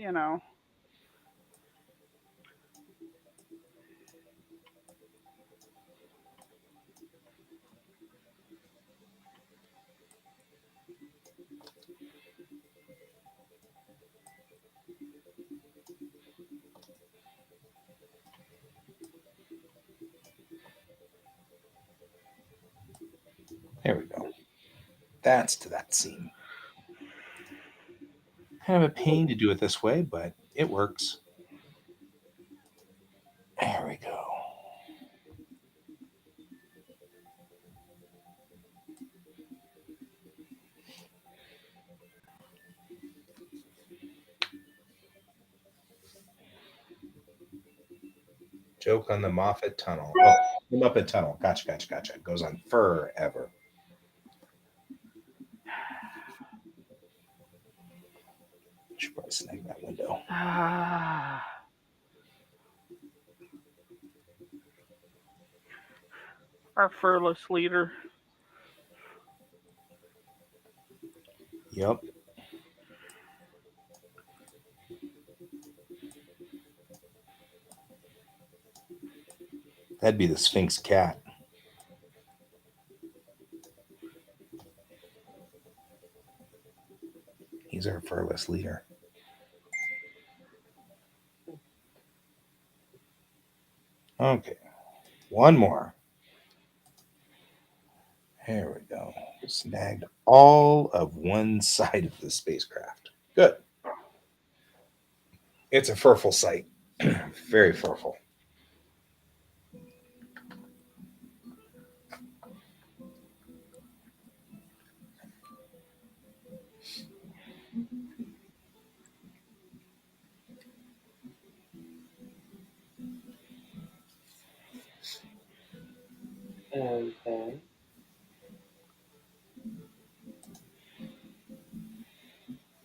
There we go. That's to that scene. Kind of a pain to do it this way, but it works. There we go. Joke on the Moffat Tunnel. Oh, the Muppet Tunnel. Gotcha. It goes on forever. Should probably snag that window. Our furless leader. Yep. That'd be the Sphinx cat. He's our furless leader. Okay. One more. There we go. Snagged all of one side of the spacecraft. Good. It's a furful sight. Very furful.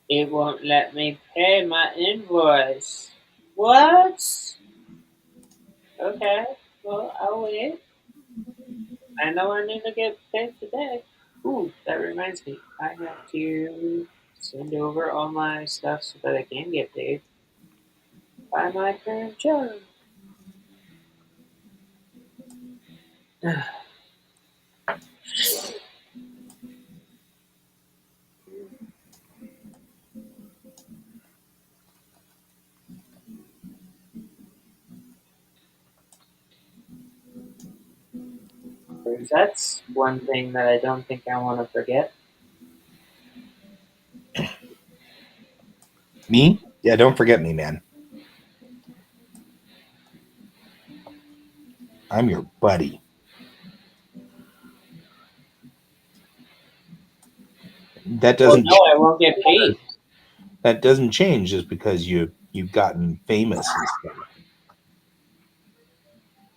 It won't let me pay my invoice. What? Okay, well, I'll wait. I know I need to get paid today. Ooh, that reminds me. I have to send over all my stuff so that I can get paid by my current job. That's one thing that I don't think I want to forget. Me? Yeah, don't forget me, man. I'm your buddy. That Well, doesn't no, I won't get paid. that doesn't change just because you've gotten famous and stuff.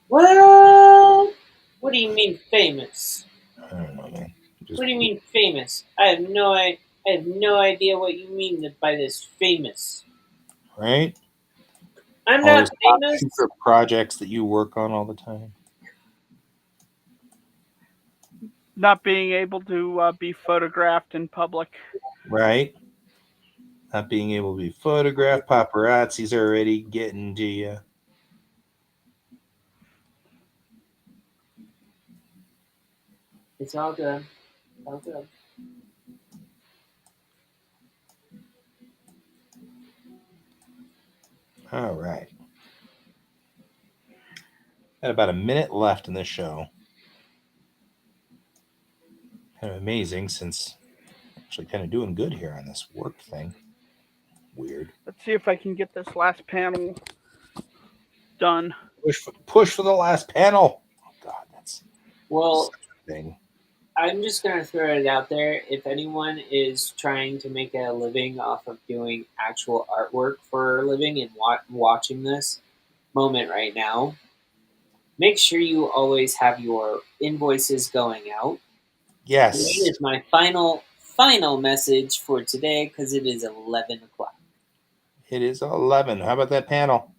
What? What do you mean famous? I don't know, man. Just What do you mean famous? I have no idea what you mean by this famous. right. I'm All not those top famous. secret projects that you work on all the time. Not being able to be photographed in public. Right. Not being able to be photographed. Paparazzi's already getting to you. It's all good. All good. All right. Got about a minute left in this show. Kind of amazing since actually kind of doing good here on this work thing. Weird. Let's see if I can get this last panel done. Push for the last panel. Oh God, that's Well, such a thing. I'm just gonna throw it out there. If anyone is trying to make a living off of doing actual artwork for a living and watching this moment right now, make sure you always have your invoices going out. That Yes, is my final message for today because it is 11 o'clock. it is 11. How about that panel?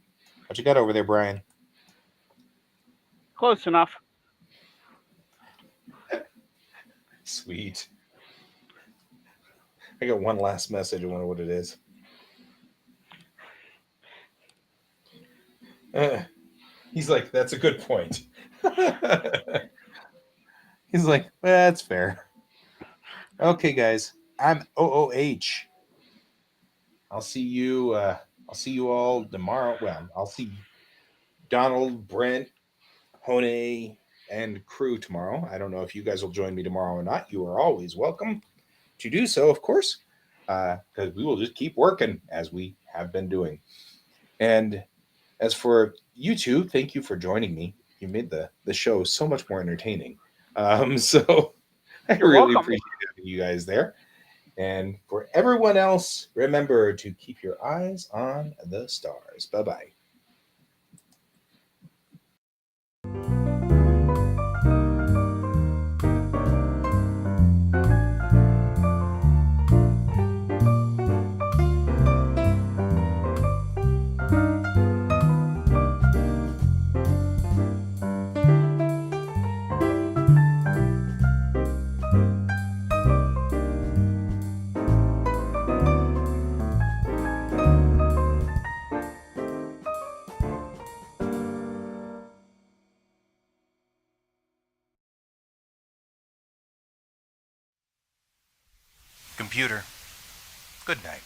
What you got over there, Brian? Close enough. Sweet. I got one last message. I wonder what it is. He's like, that's a good point. He's like, well, that's fair. Okay, guys, I'm OOH. I'll see you. I'll see you all tomorrow. Well, I'll see Donald, Brent, Hone, and crew tomorrow. I don't know if you guys will join me tomorrow or not. You are always welcome to do so, of course, because we will just keep working as we have been doing. And as for you two, thank you for joining me. You made the show so much more entertaining. So I You're really welcome. appreciate having you guys there. And for everyone else, remember to keep your eyes on the stars. Bye bye. Computer, good night.